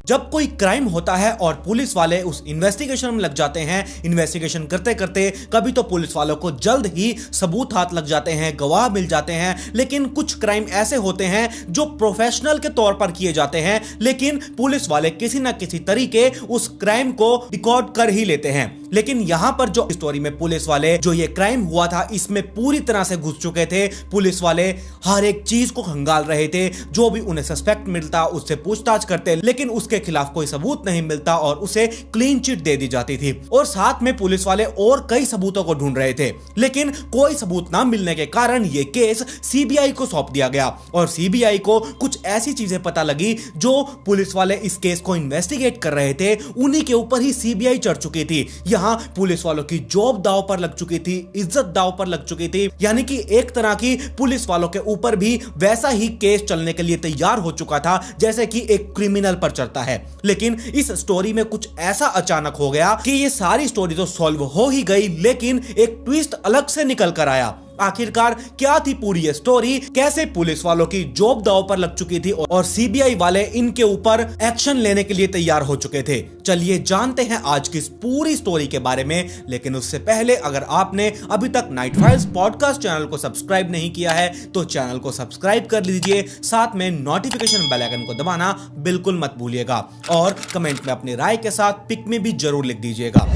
जब कोई क्राइम होता है और पुलिस वाले उस इन्वेस्टिगेशन में लग जाते हैं, इन्वेस्टिगेशन करते करते कभी तो पुलिस वालों को जल्द ही सबूत हाथ लग जाते हैं, गवाह मिल जाते हैं, लेकिन कुछ क्राइम ऐसे होते हैं जो प्रोफेशनल के तौर पर किए जाते हैं, लेकिन पुलिस वाले किसी ना किसी तरीके उस क्राइम को रिकॉर्ड कर ही लेते हैं। लेकिन यहां पर जो स्टोरी में पुलिस वाले जो ये क्राइम हुआ था इसमें पूरी तरह से घुस चुके थे। पुलिस वाले हर एक चीज को खंगाल रहे थे, जो भी उन्हें सस्पेक्ट मिलता उससे पूछताछ करते, लेकिन उसके खिलाफ कोई सबूत नहीं मिलता और उसे क्लीन चिट दे दी जाती थी। और साथ में पुलिस वाले और कई सबूतों को ढूंढ रहे थे, लेकिन कोई सबूत ना मिलने के कारण यह केस सीबीआई को सौंप दिया गया और सीबीआई को कुछ ऐसी चीजें पता लगी जो पुलिस वाले इस केस को इन्वेस्टिगेट कर रहे थे उन्हीं के ऊपर ही सीबीआई चढ़ चुकी थी। यहां पुलिस वालों की जॉब दांव पर लग चुकी थी, इज्जत दांव पर लग चुकी थी, यानी कि एक तरह की पुलिस वालों के ऊपर भी वैसा ही केस चलने के लिए तैयार हो चुका था जैसे कि एक क्रिमिनल पर चलता है। लेकिन इस स्टोरी में कुछ ऐसा अचानक हो गया कि ये सारी स्टोरी तो सॉल्व हो ही गई, लेकिन एक ट्विस्ट अलग से निकल कर आया। आखिरकार क्या थी पूरी ये स्टोरी, कैसे पुलिस वालों की जॉब दांव पर लग चुकी थी और सीबीआई वाले इनके ऊपर एक्शन लेने के लिए तैयार हो चुके थे। चलिए जानते हैं आज की इस पूरी स्टोरी के बारे में। लेकिन उससे पहले अगर आपने अभी तक नाइट फाइल्स पॉडकास्ट चैनल को सब्सक्राइब नहीं किया है तो चैनल को सब्सक्राइब कर लीजिए, साथ में नोटिफिकेशन बेल आइकन को दबाना बिल्कुल मत भूलिएगा और कमेंट में अपनी राय के साथ पिक में भी जरूर लिख दीजिएगा।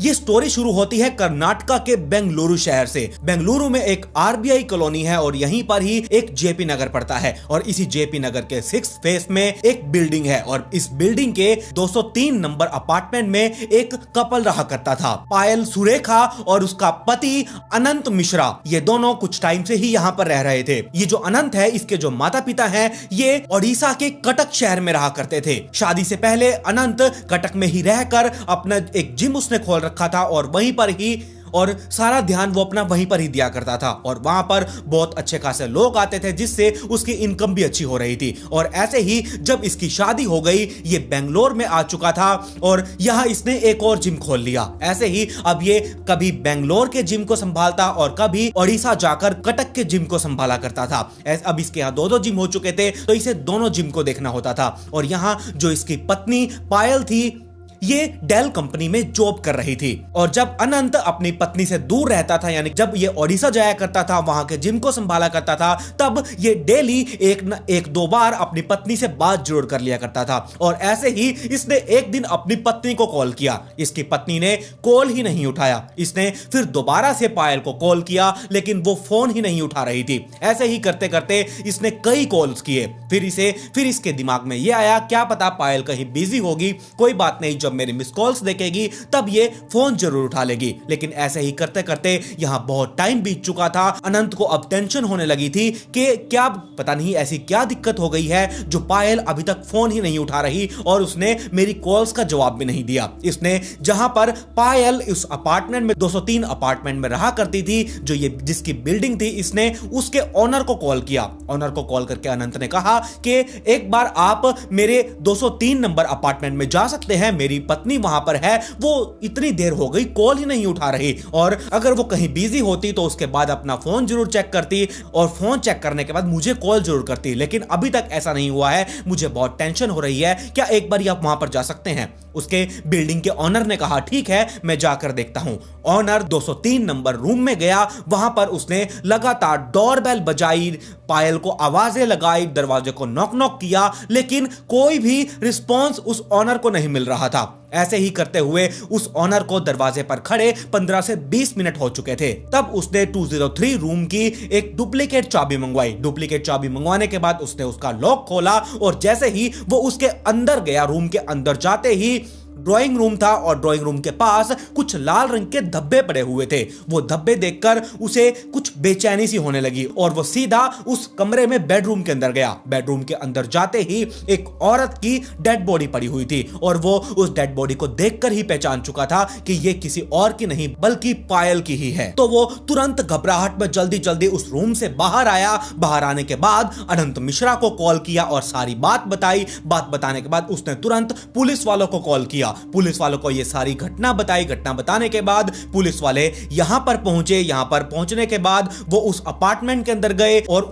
ये स्टोरी शुरू होती है कर्नाटका के बेंगलुरु शहर से। बेंगलुरु में एक आरबीआई कॉलोनी है और यहीं पर ही एक जेपी नगर पड़ता है और इसी जेपी नगर के 6th फेस में एक बिल्डिंग है और इस बिल्डिंग के 203 नंबर अपार्टमेंट में एक कपल रहा करता था, पायल सुरेखा और उसका पति अनंत मिश्रा। ये दोनों कुछ टाइम से ही यहाँ पर रह रहे थे। ये जो अनंत है इसके जो माता पिता हैं ये ओडिशा के कटक शहर में रहा करते थे। शादी से पहले अनंत कटक में ही रहकर अपना एक जिम उसने खोल रखा था और वहीं पर ही और सारा ध्यान वो अपना वहीं पर ही दिया करता था और वहां पर बहुत अच्छे खासे लोग आते थे जिससे उसकी इनकम भी अच्छी हो रही थी। और ऐसे ही जब इसकी शादी हो गई ये बेंगलोर में आ चुका था और यहां इसने एक और जिम खोल लिया। ऐसे ही अब ये कभी बेंगलोर के जिम को संभालता और कभी ओडिशा जाकर कटक के जिम को संभाला करता था। अब इसके यहाँ दो जिम हो चुके थे तो इसे दोनों जिम को देखना होता था। और यहाँ जो इसकी पत्नी पायल थी ये डेल कंपनी में जॉब कर रही थी और जब अनंत अपनी पत्नी से दूर रहता था, यानी जब ये ओडिशा जाया करता था वहां के जिम को संभाला करता था, तब ये डेली एक दो बार अपनी पत्नी से बात जरूर कर लिया करता था। और ऐसे ही इसने एक दिन अपनी पत्नी को कॉल किया, इसकी पत्नी ने कॉल ही नहीं उठाया। इसने फिर दोबारा से पायल को कॉल किया लेकिन वो फोन ही नहीं उठा रही थी। ऐसे ही करते करते इसने कई कॉल्स किए, फिर इसके दिमाग में ये आया क्या पता पायल कहीं बिजी होगी, कोई बात नहीं, जब मेरी मिस कॉल्स देखेगी तब ये फोन जरूर उठा लेगी। लेकिन ऐसे ही करते करते यहां बहुत टाइम बीत चुका था। अनंत को अब टेंशन होने लगी थी कि क्या पता नहीं ऐसी क्या दिक्कत हो गई है जो पायल अभी तक फोन ही नहीं उठा रही और उसने मेरी कॉल्स का जवाब भी नहीं दिया। इसने जहां पर पायल उस अपार्टमेंट में 203 अपार्टमेंट में रहा करती थी जो ये जिसकी बिल्डिंग थी, इसने उसके ओनर को कॉल किया। ओनर को कॉल करके अनंत ने कहा कि एक बार आप मेरे 203 नंबर अपार्टमेंट में जा सकते हैं, मेरी पत्नी वहां पर है, वो इतनी देर हो गई कॉल ही नहीं उठा रही और अगर वो कहीं बिजी होती तो उसके बाद अपना फोन जरूर चेक करती और फोन चेक करने के बाद मुझे कॉल जरूर करती, लेकिन अभी तक ऐसा नहीं हुआ है, मुझे बहुत टेंशन हो रही है, क्या एक बार आप वहां पर जा सकते हैं। उसके बिल्डिंग के ओनर ने कहा ठीक है मैं जाकर देखता हूं। ओनर 203 नंबर रूम में गया, वहां पर उसने लगातार डोरबेल बजाई, पायल को आवाजें लगाई, दरवाजे को नॉक नॉक किया, लेकिन कोई भी रिस्पॉन्स उस ओनर को नहीं मिल रहा था। ऐसे ही करते हुए उस ओनर को दरवाजे पर खड़े 15 से 20 मिनट हो चुके थे। तब उसने 203 रूम की एक डुप्लीकेट चाबी मंगवाई। डुप्लीकेट चाबी मंगवाने के बाद उसने उसका लॉक खोला और जैसे ही वो उसके अंदर गया, रूम के अंदर जाते ही ड्राइंग रूम था और ड्राइंग रूम के पास कुछ लाल रंग के धब्बे पड़े हुए थे। वो धब्बे देखकर उसे कुछ बेचैनी सी होने लगी और वो सीधा उस कमरे में बेडरूम के अंदर गया। बेडरूम के अंदर जाते ही एक औरत की डेड बॉडी पड़ी हुई थी और वो उस डेड बॉडी को देखकर ही पहचान चुका था कि ये किसी और की नहीं बल्कि पायल की ही है। तो वो तुरंत घबराहट में जल्दी जल्दी उस रूम से बाहर आया। बाहर आने के बाद अनंत मिश्रा को कॉल किया और सारी बात बताई। बात बताने के बाद उसने तुरंत पुलिस वालों को कॉल किया पुलिस वालों को ये सारी घटना बताई। घटना बताने के बाद पुलिस वाले यहां पर पहुंचे। यहां पर पहुंचने के बाद वो उस अपार्टमेंट के अंदर गए और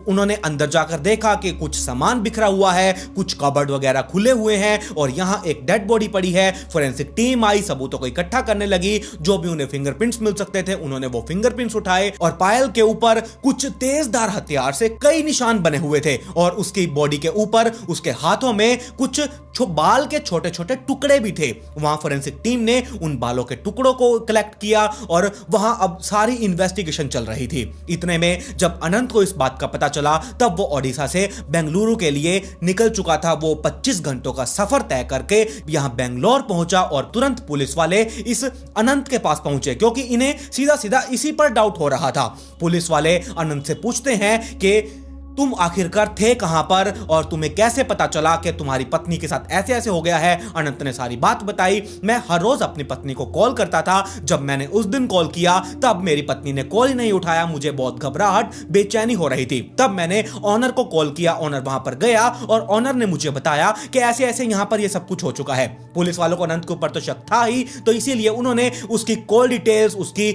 उन्होंने अंदर जाकर देखा कि कुछ सामान बिखरा हुआ है, कुछ कबर्ड वगैरह खुले हुए हैं और यहां एक डेड बॉडी पड़ी है। फोरेंसिक टीम आई, सबूतों को इकट्ठा करने लगी। जो भी उन्हें फिंगरप्रिंट्स मिल सकते थे उन्होंने वो फिंगरप्रिंट्स उठाए और पायल के ऊपर कुछ तेजधार हथियार से कई निशान बने हुए थे और उसकी बॉडी के ऊपर उसके हाथों में कुछ बाल के छोटे छोटे टुकड़े भी थे। वहां फोरेंसिक टीम ने उन बालों के टुकड़ों को कलेक्ट किया और वहां अब सारी इन्वेस्टिगेशन चल रही थी। इतने में जब अनंत को इस बात का पता चला तब वो ओडिशा से बेंगलुरु के लिए निकल चुका था। वो 25 घंटों का सफर तय करके यहां बेंगलोर पहुंचा और तुरंत पुलिस वाले इस अनंत के पास पहुंचे क्योंकि इन्हें सीधा सीधा इसी पर डाउट हो रहा था। पुलिस वाले अनंत से पूछते हैं कि तुम आखिरकार थे कहां पर और तुम्हें कैसे पता चला कि तुम्हारी पत्नी के साथ ऐसे ऐसे हो गया है। अनंत ने सारी बात बताई। मैं हर रोज अपनी पत्नी को कॉल करता था। जब मैंने उस दिन कॉल किया तब मेरी पत्नी ने कॉल ही नहीं उठाया। मुझे बहुत घबराहट, बेचैनी हो रही थी। तब मैंने ऑनर को कॉल किया। ऑनर वहां पर गया और ऑनर ने मुझे बताया कि ऐसे ऐसे यहां पर यह सब कुछ हो चुका है। पुलिस वालों को अनंत के ऊपर तो शक था ही, तो इसीलिए उन्होंने उसकी कॉल डिटेल्स, उसकी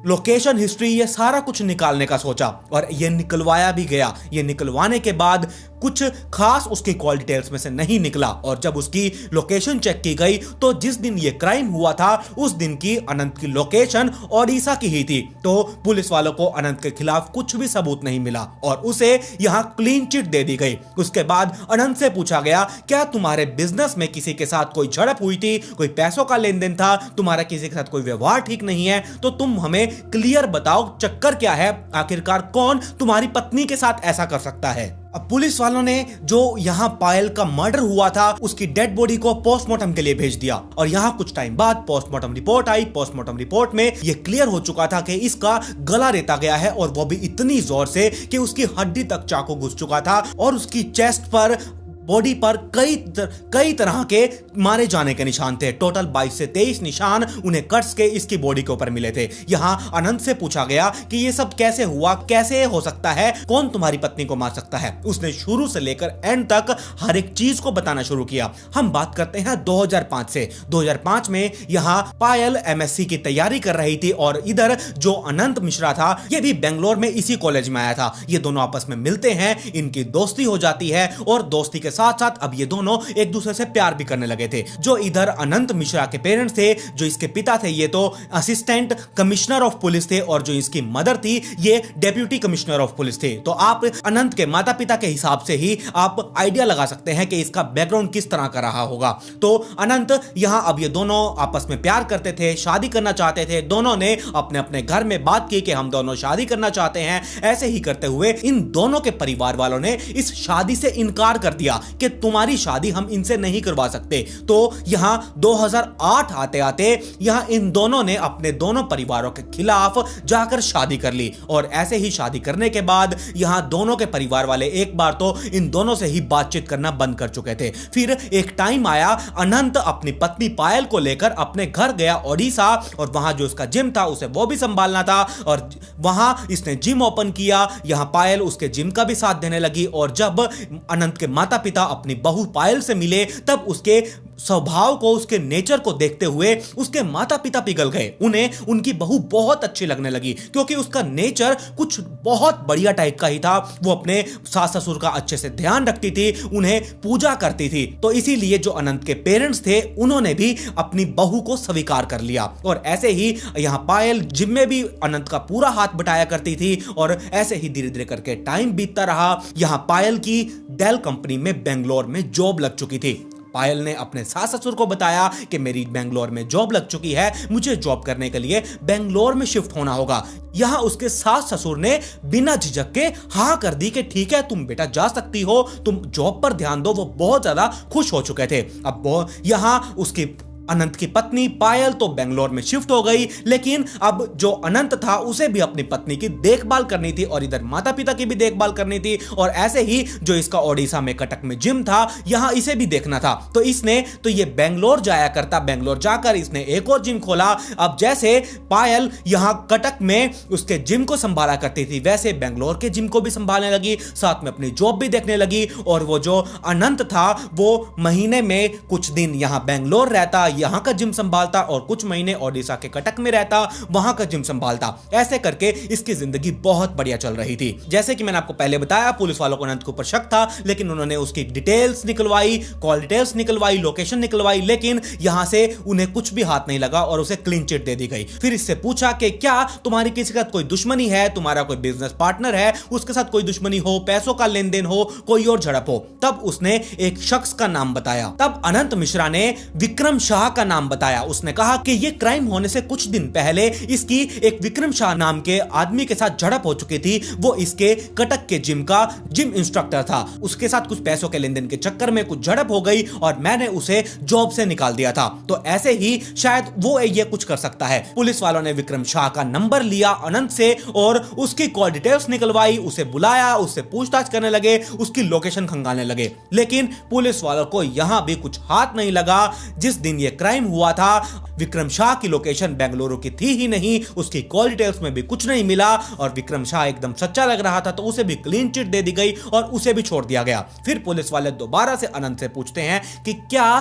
लोकेशन हिस्ट्री, ये सारा कुछ निकालने का सोचा और ये निकलवाया भी गया। ये निकलवाने के बाद कुछ खास उसकी कॉल डिटेल्स में से नहीं निकला और जब उसकी लोकेशन चेक की गई तो जिस दिन ये क्राइम हुआ था उस दिन की अनंत की लोकेशन ओडिशा की ही थी। तो पुलिस वालों को अनंत के खिलाफ कुछ भी सबूत नहीं मिला और उसे यहां क्लीन चिट दे दी गई। उसके बाद अनंत से पूछा गया, क्या तुम्हारे बिजनेस में किसी के साथ कोई झड़प हुई थी, कोई पैसों का लेन देन था, तुम्हारा किसी के साथ कोई व्यवहार ठीक नहीं है, तो तुम हमें क्लियर बताओ चक्कर क्या है, आखिरकार कौन तुम्हारी पत्नी के साथ ऐसा कर सकता है। अब पुलिस वालों ने जो यहां पायल का मर्डर हुआ था उसकी डेड बॉडी को पोस्टमार्टम के लिए भेज दिया और यहां कुछ टाइम बाद पोस्टमार्टम रिपोर्ट आई। पोस्टमार्टम रिपोर्ट में यह क्लियर हो चुका था कि इसका गला रेता गया है और वो भी इतनी जोर से कि उसकी हड्डी तक चाकू घुस चुका था और उसकी चेस्ट पर, बॉडी पर कई तरह के मारे जाने के निशान थे। टोटल 22 से 23 निशान उन्हें कट्स के इसकी बॉडी के ऊपर मिले थे। यहां अनंत से पूछा गया कि ये सब कैसे हुआ, कैसे हो सकता है, कौन तुम्हारी पत्नी को मार सकता है। उसने शुरू से लेकर एंड तक हर एक चीज को बताना शुरू किया। हम बात करते हैं 2005 से। 2005 में यहां पायल एमएससी की तैयारी कर रही थी और इधर जो अनंत मिश्रा था ये भी बेंगलोर में इसी कॉलेज में आया था। ये दोनों आपस में मिलते हैं, इनकी दोस्ती हो जाती है और दोस्ती के साथ साथ अब ये दोनों एक दूसरे से प्यार भी करने लगे थे। जो इधर अनंत मिश्रा के पेरेंट्स थे, जो इसके पिता थे, ये तो असिस्टेंट कमिश्नर ऑफ पुलिस थे और जो इसकी मदर थी ये डेप्यूटी कमिश्नर ऑफ पुलिस थे। तो आप अनंत के माता पिता के हिसाब से ही आप आइडिया लगा सकते हैं कि इसका बैकग्राउंड किस तरह का रहा होगा। तो अनंत यहां अब ये दोनों आपस में प्यार करते थे, शादी करना चाहते थे। दोनों ने अपने अपने घर में बात की कि हम दोनों शादी करना चाहते हैं। ऐसे ही करते हुए इन दोनों के परिवार वालों ने इस शादी से इनकार कर दिया कि तुम्हारी शादी हम इनसे नहीं करवा सकते। तो यहां 2008 आते आते यहां इन दोनों ने अपने दोनों परिवारों के खिलाफ जाकर शादी कर ली और ऐसे ही शादी करने के बाद यहां दोनों के परिवार वाले एक बार तो इन दोनों से ही बातचीत करना बंद कर चुके थे। फिर एक टाइम आया, अनंत अपनी पत्नी पायल को लेकर अपने घर गया ओडिशा और वहां जो उसका जिम था उसे वो भी संभालना था और वहां इसने जिम ओपन किया। यहां पायल उसके जिम का भी साथ देने लगी और जब अनंत के माता पिता अपनी बहू पायल से मिले तब उसके स्वभाव को, उसके नेचर को देखते हुए उसके माता पिता पिघल गए। उन्हें उनकी बहू बहुत अच्छी लगने लगी क्योंकि उसका नेचर कुछ बहुत बढ़िया टाइप का ही था। वो अपने सास ससुर का अच्छे से ध्यान रखती थी, उन्हें पूजा करती थी। तो इसीलिए जो अनंत के पेरेंट्स थे उन्होंने भी अपनी बहू को स्वीकार कर लिया और ऐसे ही यहां पायल जिम में भी अनंत का पूरा हाथ बटाया करती थी और ऐसे ही धीरे धीरे करके टाइम बीतता रहा। यहां पायल की डेल कंपनी में बेंगलोर में जॉब लग चुकी थी। पायल ने अपने सास ससुर को बताया कि मेरी बेंगलोर में जॉब लग चुकी है, मुझे जॉब करने के लिए बेंगलोर में शिफ्ट होना होगा। यहां उसके सास ससुर ने बिना झिझक के हाँ कर दी कि ठीक है तुम बेटा जा सकती हो, तुम जॉब पर ध्यान दो। वो बहुत ज्यादा खुश हो चुके थे। अब वो यहां उसकी अनंत की पत्नी पायल तो बेंगलोर में शिफ्ट हो गई, लेकिन अब जो अनंत था उसे भी अपनी पत्नी की देखभाल करनी थी और इधर माता पिता की भी देखभाल करनी थी, और ऐसे ही जो इसका ओडिशा में कटक में जिम था यहां इसे भी देखना था। तो इसने तो ये बेंगलोर जाया करता, बेंगलोर जाकर इसने एक और जिम खोला। अब जैसे पायल यहां कटक में उसके जिम को संभाला करती थी, वैसे बेंगलोर के जिम को भी संभालने लगी, साथ में अपनी जॉब भी देखने लगी। और वो जो अनंत था वो महीने में कुछ दिन यहां बेंगलोर रहता, यहां का जिम संभालता, और कुछ महीने ओडिशा के कटक में रहता, वहां का जिम संभालता। ऐसे करके इसकी जिंदगी बहुत बढ़िया चल रही थी। जैसे कि मैंने आपको पहले बताया, पुलिस वालों को अनंत के ऊपर शक था, लेकिन उन्होंने उसकी डिटेल्स निकलवाई, कॉल डिटेल्स निकलवाई, लोकेशन निकलवाई, लेकिन यहां से उन्हें कुछ भी हाथ नहीं लगा और उसे क्लीन चिट दे दी गई। फिर इससे पूछा कि क्या तुम्हारी किसी के साथ कोई दुश्मनी है, तुम्हारा कोई बिजनेस पार्टनर है, उसके साथ कोई दुश्मनी हो, पैसों का लेन देन हो, कोई और झड़प हो। तब उसने एक शख्स का नाम बताया। तब अनंत मिश्रा ने विक्रम शाह का नाम बताया। उसने कहा कि यह क्राइम होने से कुछ दिन पहले इसकी एक विक्रम शाह नाम के आदमी के साथ झड़प हो चुकी थी। वो इसके कटक के जिम का जिम इंस्ट्रक्टर था। उसके साथ कुछ पैसों के लेन देन के चक्कर में कुछ झड़प हो गई और मैंने उसे जॉब से निकाल दिया था। तो ऐसे ही शायद वो ये कुछ कर सकता है। पुलिस वालों ने विक्रम शाह का नंबर लिया अनंत से और उसकी कॉल डिटेल्स निकलवाई, उसे बुलाया, उससे पूछताछ करने लगे, उसकी लोकेशन खंगालने लगे। लेकिन पुलिस वालों को यहां भी कुछ हाथ नहीं लगा। जिस दिन यह क्राइम हुआ था विक्रम शाह की लोकेशन बेंगलुरु की थी ही नहीं, उसकी कॉल डिटेल्स में भी कुछ नहीं मिला, और विक्रम शाह एकदम सच्चा लग रहा था, तो उसे भी क्लीन चिट दे दी गई और उसे भी छोड़ दिया गया। फिर पुलिस वाले दोबारा से अनंत से पूछते हैं कि क्या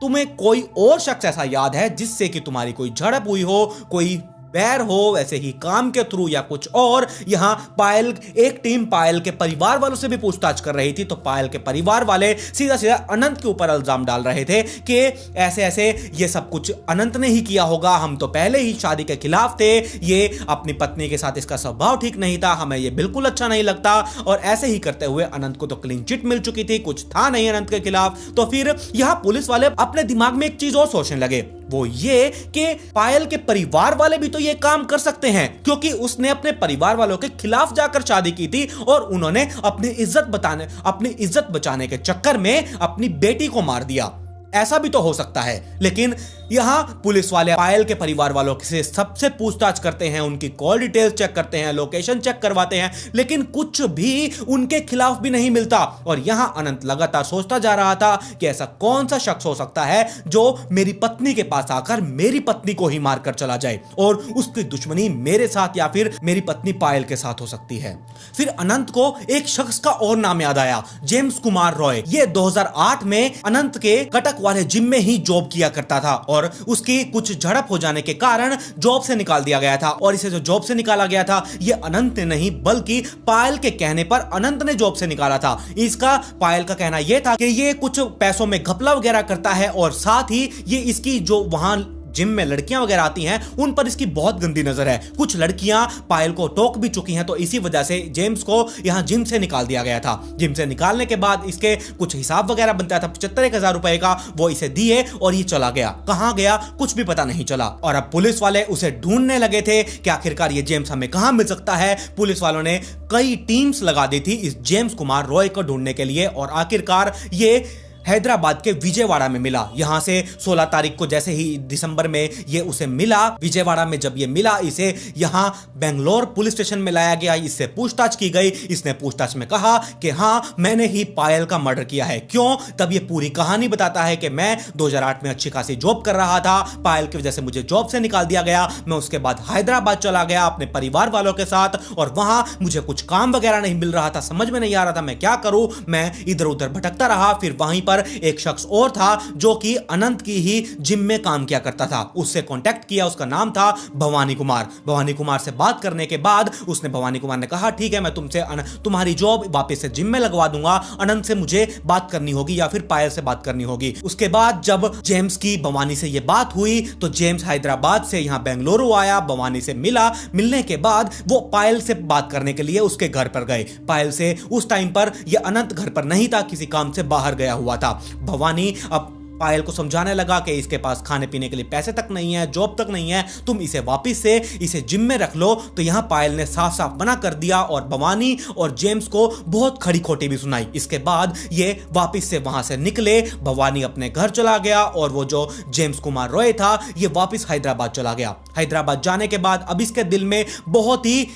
तुम्हें कोई और शख्स ऐसा याद है जिससे कि तुम्हारी कोई झड़प हुई हो, कोई बैर हो, वैसे ही काम के थ्रू या कुछ और। यहां पायल, एक टीम पायल के परिवार वालों से भी पूछताछ कर रही थी, तो पायल के परिवार वाले सीधा सीधा अनंत के ऊपर इल्जाम डाल रहे थे कि ऐसे ऐसे ये सब कुछ अनंत ने ही किया होगा, हम तो पहले ही शादी के खिलाफ थे, ये अपनी पत्नी के साथ इसका स्वभाव ठीक नहीं था, हमें ये बिल्कुल अच्छा नहीं लगता। और ऐसे ही करते हुए अनंत को तो क्लीन चिट मिल चुकी थी, कुछ था नहीं अनंत के खिलाफ। तो फिर यहां पुलिस वाले अपने दिमाग में एक चीज और सोचने लगे, वो ये कि पायल के परिवार वाले भी तो ये काम कर सकते हैं, क्योंकि उसने अपने परिवार वालों के खिलाफ जाकर शादी की थी और उन्होंने अपनी इज्जत बचाने के चक्कर में अपनी बेटी को मार दिया। ऐसा भी तो हो सकता है। लेकिन यहां पुलिस वाले पायल के परिवार वालों से सबसे पूछताछ करते हैं, उनकी कॉल डिटेल्स चेक करते हैं, लोकेशन चेक करवाते हैं, लेकिन कुछ भी उनके खिलाफ भी नहीं मिलता। और यहां अनंत लगातार सोचता जा रहा था कि ऐसा कौन सा शख्स हो सकता है जो मेरी पत्नी के पास आकर मेरी पत्नी को ही मारकर चला जाए, और उसकी दुश्मनी मेरे साथ या फिर मेरी पत्नी पायल के साथ हो सकती है। फिर अनंत को एक शख्स का और नाम याद आया, जेम्स कुमार रॉय। ये 2008 में अनंत के कटक वाले जिम में ही जॉब किया करता था और उसकी कुछ झड़प हो जाने के कारण जॉब से निकाल दिया गया था। और इसे जो जॉब से निकाला गया था ये अनंत ने नहीं बल्कि पायल के कहने पर अनंत ने जॉब से निकाला था। इसका पायल का कहना यह था कि ये कुछ पैसों में घपला वगैरह करता है और साथ ही ये इसकी जो वहां जिम में लड़कियां वगैरह आती हैं उन पर इसकी बहुत गंदी नजर है। कुछ लड़कियां पायल को टोक भी चुकी हैं, तो इसी वजह से जेम्स को यहां जिम से निकाल दिया गया था। जिम से निकालने के बाद इसके कुछ हिसाब वगैरह बनता था 75,000 रुपए का, वो इसे दिए और ये चला गया। कहां गया कुछ भी पता नहीं चला। और अब पुलिस वाले उसे ढूंढने लगे थे कि आखिरकार ये जेम्स हमें कहां मिल सकता है। पुलिस वालों ने कई टीम्स लगा दी थी इस जेम्स कुमार रॉय को ढूंढने के लिए, और आखिरकार ये हैदराबाद के विजयवाड़ा में मिला। यहां से 16 तारीख को जैसे ही दिसंबर में ये उसे मिला, विजयवाड़ा में जब ये मिला इसे यहां बेंगलोर पुलिस स्टेशन में लाया गया, इससे पूछताछ की गई। इसने पूछताछ में कहा कि हां मैंने ही पायल का मर्डर किया है। क्यों? तब ये पूरी कहानी बताता है कि मैं 2008 में अच्छी खासी जॉब कर रहा था, पायल की वजह से मुझे जॉब से निकाल दिया गया, मैं उसके बाद हैदराबाद चला गया अपने परिवार वालों के साथ, और वहां मुझे कुछ काम वगैरह नहीं मिल रहा था, समझ में नहीं आ रहा था मैं क्या करूं, मैं इधर उधर भटकता रहा। फिर वहीं पर एक शख्स और था जो कि अनंत की ही जिम में काम किया करता था, उससे कांटेक्ट किया, उसका नाम था भवानी कुमार। भवानी कुमार से बात करने के बाद उसने भवानी कुमार ने कहा ठीक है मैं तुमसे तुम्हारी जॉब वापस से जिम में लगवा दूंगा, अनंत से मुझे बात करनी होगी या फिर पायल से बात करनी होगी। उसके बाद जब जेम्स की भवानी से यह बात हुई तो जेम्स हैदराबाद से यहां बेंगलुरु आया, भवानी से मिला। मिलने के बाद वो पायल से बात करने के लिए उसके घर पर गए। पायल से उस टाइम पर यह अनंत घर पर नहीं था, किसी काम से बाहर गया हुआ था। भवानी अब पायल को समझाने लगा कि इसके पास खाने पीने के लिए पैसे तक नहीं है, जॉब तक नहीं है, तुम इसे वापस से इसे जिम में रख लो। तो यहां पायल ने साफ साफ मना कर दिया और भवानी और जेम्स को बहुत खड़ी खोटी भी सुनाई। इसके बाद ये वापस से वहां से निकले, भवानी अपने घर चला गया और वो जो जेम्स कुमार रॉय था ये वापस हैदराबाद चला गया। हैदराबाद जाने के बाद अब इसके दिल में बहुत ही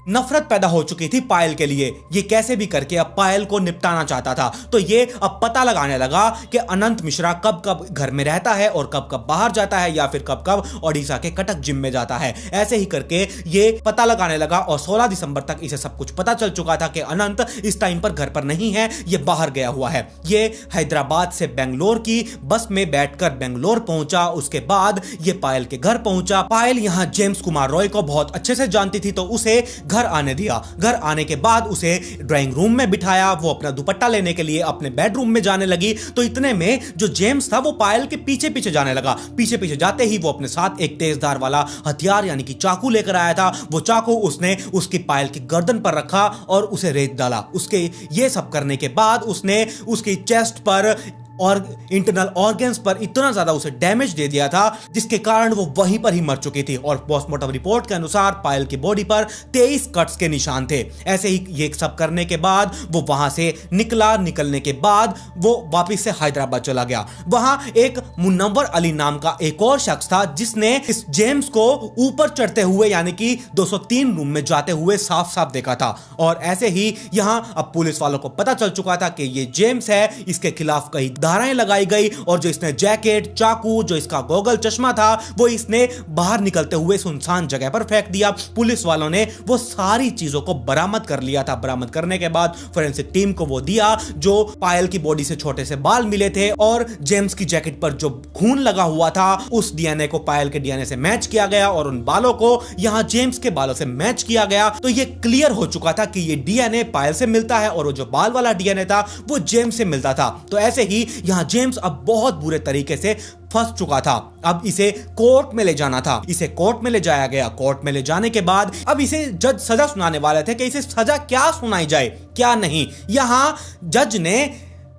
नफरत पैदा हो चुकी थी पायल के लिए। ये कैसे भी करके अब पायल को निपटाना चाहता था। तो ये अब पता लगाने लगा कि अनंत मिश्रा कब कब घर में रहता है और कब कब बाहर जाता है या फिर कब कब ओडिशा के कटक जिम में जाता है। ऐसे ही करके ये पता लगाने लगा और 16 दिसंबर तक इसे सब कुछ पता चल चुका था कि अनंत इस टाइम पर घर पर नहीं है, ये बाहर गया हुआ है। ये हैदराबाद से बेंगलोर की बस में बैठकर बेंगलोर पहुंचा। उसके बाद ये पायल के घर पहुंचा। पायल यहां जेम्स कुमार रॉय को बहुत अच्छे से जानती थी तो उसे घर आने दिया। घर आने के बाद उसे ड्राइंग रूम में बिठाया। वो अपना दुपट्टा लेने के लिए अपने बेडरूम में जाने लगी। तो इतने में जो जेम्स था वो पायल के पीछे पीछे जाने लगा। पीछे पीछे जाते ही वो अपने साथ एक तेजधार वाला हथियार यानी कि चाकू लेकर आया था। वो चाकू उसने उसकी पायल की गर्दन पर रखा और उसे रेत डाला। उसके ये सब करने के बाद उसने उसकी चेस्ट पर और इंटरनल ऑर्गन्स पर इतना ज्यादा उसे डैमेज दे दिया था जिसके कारण वो वहीं पर ही मर चुकी थी। और पोस्टमार्टम रिपोर्ट के अनुसार पायल की बॉडी पर 23 कट्स के निशान थे। ऐसे ही ये सब करने के बाद वो वहां से निकला। निकलने के बाद वो वापस से हैदराबाद चला गया। वहां एक मुनव्वर अली नाम का एक और शख्स था जिसने इस जेम्स को ऊपर चढ़ते हुए यानी कि 203 रूम में जाते हुए साफ साफ देखा था। और ऐसे ही यहां अब पुलिस वालों को पता चल चुका था कि ये जेम्स है, इसके खिलाफ कई धाराएं लगाई गई और जो इसने जैकेट, चाकू, जो इसका गोगल चश्मा था वो इसने बाहर निकलते हुए सुनसान जगह पर फेंक दिया। पुलिस वालों ने वो सारी चीजों को बरामद कर लिया था। बरामद करने के बाद फोरेंसिक टीम को वो दिया। जो पायल की बॉडी से छोटे से बाल मिले थे और जेम्स की जैकेट पर जो खून लगा हुआ था उस डीएनए को पायल के डीएनए से मैच किया गया और उन बालों को यहां जेम्स के बालों से मैच किया गया। तो ये क्लियर हो चुका था कि ये डीएनए पायल से मिलता है और वो जो बाल वाला डीएनए था वो जेम्स से मिलता था। तो ऐसे ही यहां जेम्स अब बहुत बुरे तरीके से फंस चुका था। अब इसे कोर्ट में ले जाना था। इसे कोर्ट में ले जाया गया। कोर्ट में ले जाने के बाद अब इसे जज सजा सुनाने वाले थे कि इसे सजा क्या सुनाई जाए क्या नहीं। यहां जज ने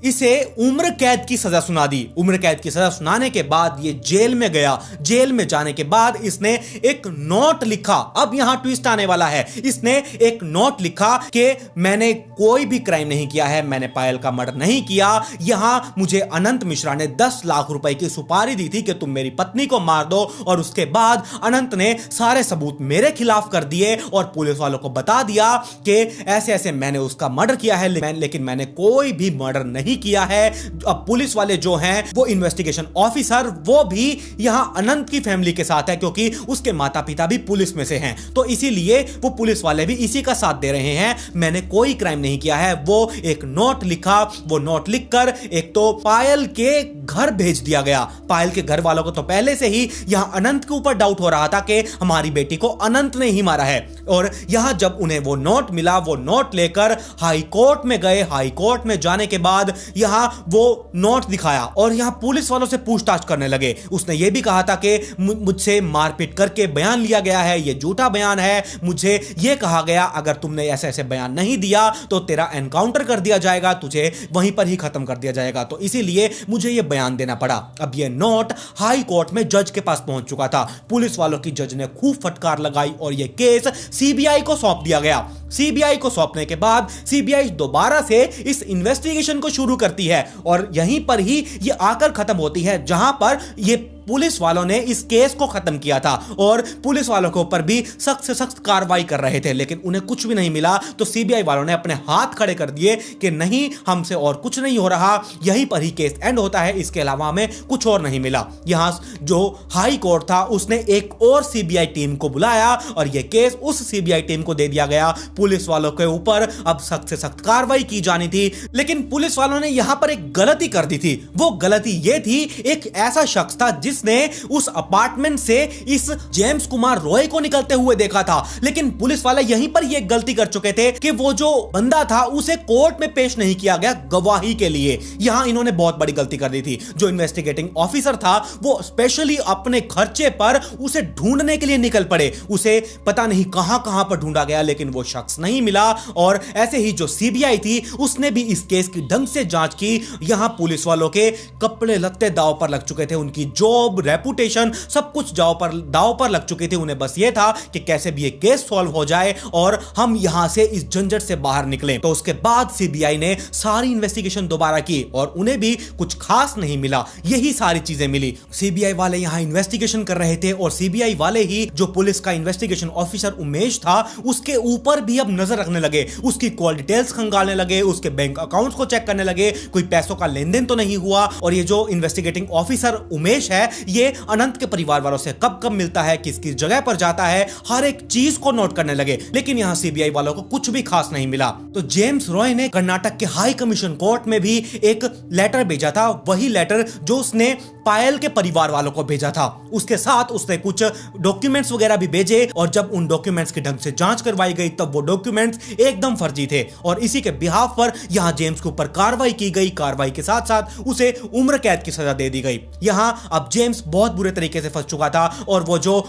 इसे उम्र कैद की सजा सुना दी। उम्र कैद की सजा सुनाने के बाद ये जेल में गया। जेल में जाने के बाद इसने एक नोट लिखा। अब यहां ट्विस्ट आने वाला है। इसने एक नोट लिखा कि मैंने कोई भी क्राइम नहीं किया है, मैंने पायल का मर्डर नहीं किया। यहां मुझे अनंत मिश्रा ने 10 लाख रुपए की सुपारी दी थी कि तुम मेरी पत्नी को मार दो। और उसके बाद अनंत ने सारे सबूत मेरे खिलाफ कर दिए और पुलिस वालों को बता दिया कि ऐसे ऐसे मैंने उसका मर्डर किया है लेकिन मैंने कोई भी मर्डर नहीं किया है। अब पुलिस वाले जो हैं वो इन्वेस्टिगेशन ऑफिसर वो भी यहां अनंत की फैमिली के साथ है क्योंकि उसके माता पिता भी पुलिस में से हैं। तो इसीलिए वो पुलिस वाले भी इसी का साथ दे रहे हैं। मैंने कोई क्राइम नहीं किया है। वो एक नोट लिखा। वो नोट लिखकर एक तो पायल के घर भेज दिया गया। पायल के घर वालों को तो पहले से ही यहां अनंत के ऊपर डाउट हो रहा था कि हमारी बेटी को अनंत ने ही मारा है। और यहां जब उन्हें वो नोट मिला वो नोट लेकर हाई कोर्ट में गए। हाई कोर्ट में जाने के बाद यहां वो नोट दिखाया और यहां पुलिस वालों से पूछताछ करने लगे। उसने ये भी कहा था कि मुझसे मारपीट करके बयान लिया गया है, ये झूठा बयान है। मुझे ये कहा गया अगर तुमने ऐसे ऐसे बयान नहीं दिया तो तेरा एनकाउंटर कर दिया जाएगा, तुझे वहीं पर ही खत्म कर दिया जाएगा। तो इसीलिए मुझे ये बयान देना पड़ा। अब ये नोट हाई कोर्ट में जज के पास पहुंच चुका था। पुलिस वालों की जज ने खूब फटकार लगाई और यह केस सीबीआई को सौंप दिया गया। सीबीआई को सौंपने के बाद सीबीआई दोबारा से इस इन्वेस्टिगेशन को शुरू करती है और यहीं पर ही ये आकर खत्म होती है जहां पर ये पुलिस वालों ने इस केस को खत्म किया था और पुलिस वालों के ऊपर भी सख्त से सख्त कार्रवाई कर रहे थे लेकिन उन्हें कुछ भी नहीं मिला। तो सीबीआई वालों ने अपने हाथ खड़े कर दिए कि नहीं, हमसे और कुछ नहीं हो रहा, यहीं पर ही केस एंड होता है, इसके अलावा हमें कुछ और नहीं मिला। यहां जो हाई कोर्ट था उसने एक और सीबीआई टीम को बुलाया और यह केस उस सीबीआई टीम को दे दिया गया। पुलिस वालों के ऊपर अब सख्त से सख्त कार्रवाई की जानी थी लेकिन पुलिस वालों ने यहां पर एक गलती कर दी थी। वो गलती यह थी, एक ऐसा शख्स था जिस पुलिस ने उस अपार्टमेंट से इस जेम्स कुमार रॉय को निकलते हुए देखा था, लेकिन पुलिस वाले यहीं पर ही एक गलती कर चुके थे कि वो जो बंदा था उसे कोर्ट में पेश नहीं किया गया गवाही के लिए। यहां इन्होंने बहुत बड़ी गलती कर दी थी। जो इन्वेस्टिगेटिंग ऑफिसर था वो स्पेशली अपने खर्चे पर उसे ढूंढने के लिए निकल पड़े। उसे पता नहीं कहां कहां पर ढूंढा गया, लेकिन वो शख्स नहीं मिला। और ऐसे ही जो सीबीआई थी उसने भी इस केस की ढंग से जांच की। यहां पुलिस वालों के कपड़े लत्ते दांव पर लग चुके थे, उनकी जॉब, रेपुटेशन, सब कुछ दांव पर लग चुके थे। उन्हें बस ये था कि कैसे भी ये केस सॉल्व हो जाए और हम यहां से इस झंझट से बाहर निकले। तो उसके बाद सीबीआई ने सारी इन्वेस्टिगेशन दोबारा की और उन्हें भी कुछ खास नहीं मिला, यही सारी चीजें मिली। सीबीआई वाले यहां इन्वेस्टिगेशन कर रहे थे और सीबीआई वाले ही जो पुलिस का इन्वेस्टिगेशन ऑफिसर उमेश था उसके ऊपर भी अब नजर रखने लगे, उसकी कॉल डिटेल्स खंगालने लगे, उसके बैंक अकाउंट्स को चेक करने लगे, कोई पैसों का लेन देन तो नहीं हुआ। और ये जो इन्वेस्टिगेटिंग ऑफिसर उमेश है ये अनंत के परिवार वालों से कब कब मिलता है, किस किस जगह पर जाता है, हर एक चीज को नोट करने लगे। लेकिन यहां सीबीआई वालों को कुछ भी खास नहीं मिला। तो जेम्स रॉय ने कर्नाटक के हाई कमीशन कोर्ट में भी एक लेटर भेजा था, वही लेटर जो उसने पायल के परिवार वालों को भेजा था। उसके साथ उसने कुछ डॉक्यूमेंट्स वगैरह भी भेजे और जब उन डॉक्यूमेंट्स की ढंग से जांच करवाई गई तब वो डॉक्यूमेंट्स एकदम फर्जी थे और इसी के बिहाफ पर यहां जेम्स के ऊपर कार्रवाई की गई। कार्रवाई के साथ साथ उसे उम्र कैद की सजा दे दी गई। यहां अब जेम्स बहुत बुरे तरीके से फंस चुका था और वो जो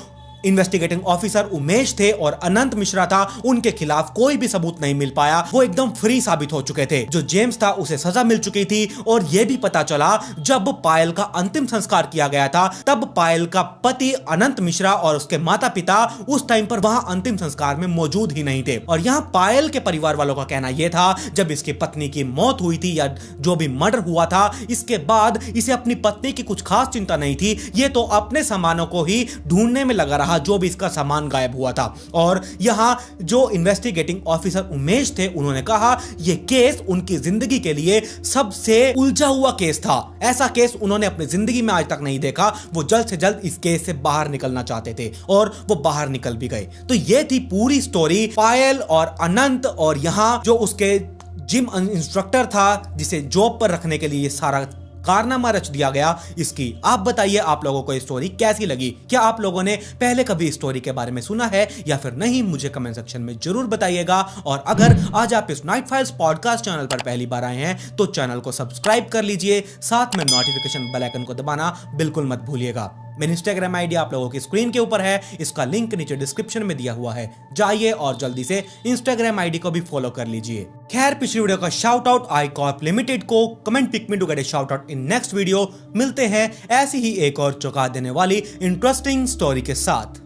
इन्वेस्टिगेटिंग ऑफिसर उमेश थे और अनंत मिश्रा था उनके खिलाफ कोई भी सबूत नहीं मिल पाया, वो एकदम फ्री साबित हो चुके थे। जो जेम्स था उसे सजा मिल चुकी थी और यह भी पता चला जब पायल का अंतिम संस्कार किया गया था तब पायल का पति अनंत मिश्रा और उसके माता पिता उस टाइम पर वहां अंतिम संस्कार में मौजूद ही नहीं थे। और यहां पायल के परिवार वालों का कहना यह था जब इसकी पत्नी की मौत हुई थी या जो भी मर्डर हुआ था इसके बाद इसे अपनी पत्नी की कुछ खास चिंता नहीं थी, ये तो अपने सामानों को ही ढूंढने में लगा रहा जो भी इसका सामान गायब हुआ था। और यहां जो इन्वेस्टिगेटिंग ऑफिसर उमेश थे उन्होंने कहा यह केस उनकी जिंदगी के लिए सबसे उलझा हुआ केस था, ऐसा केस उन्होंने अपनी जिंदगी में आज तक नहीं देखा। वो जल्द से जल्द इस केस से बाहर निकलना चाहते थे और वो बाहर निकल भी गए। तो यह थी पूरी स्टोरी पायल और अनंत और यहां जो उसके जिम इंस्ट्रक्टर था जिसे जॉब पर रखने के लिए सारा कारनामा रच दिया गया इसकी। आप बताइए आप लोगों को ये स्टोरी कैसी लगी? क्या आप लोगों ने पहले कभी इस स्टोरी के बारे में सुना है या फिर नहीं? मुझे कमेंट सेक्शन में जरूर बताइएगा। और अगर आज आप इस नाइट फाइल्स पॉडकास्ट चैनल पर पहली बार आए हैं तो चैनल को सब्सक्राइब कर लीजिए, साथ में नोटिफिकेशन बेल आइकन को दबाना बिल्कुल मत भूलिएगा। मेरी इंस्टाग्राम आईडी आप लोगों की स्क्रीन के ऊपर है, इसका लिंक नीचे डिस्क्रिप्शन में दिया हुआ है, जाइए और जल्दी से इंस्टाग्राम आईडी को भी फॉलो कर लीजिए। खैर पिछली वीडियो का shout out I Corp Limited को comment pick me to get a shout out in next video. मिलते हैं ऐसी ही एक और चौंका देने वाली इंटरेस्टिंग स्टोरी के साथ।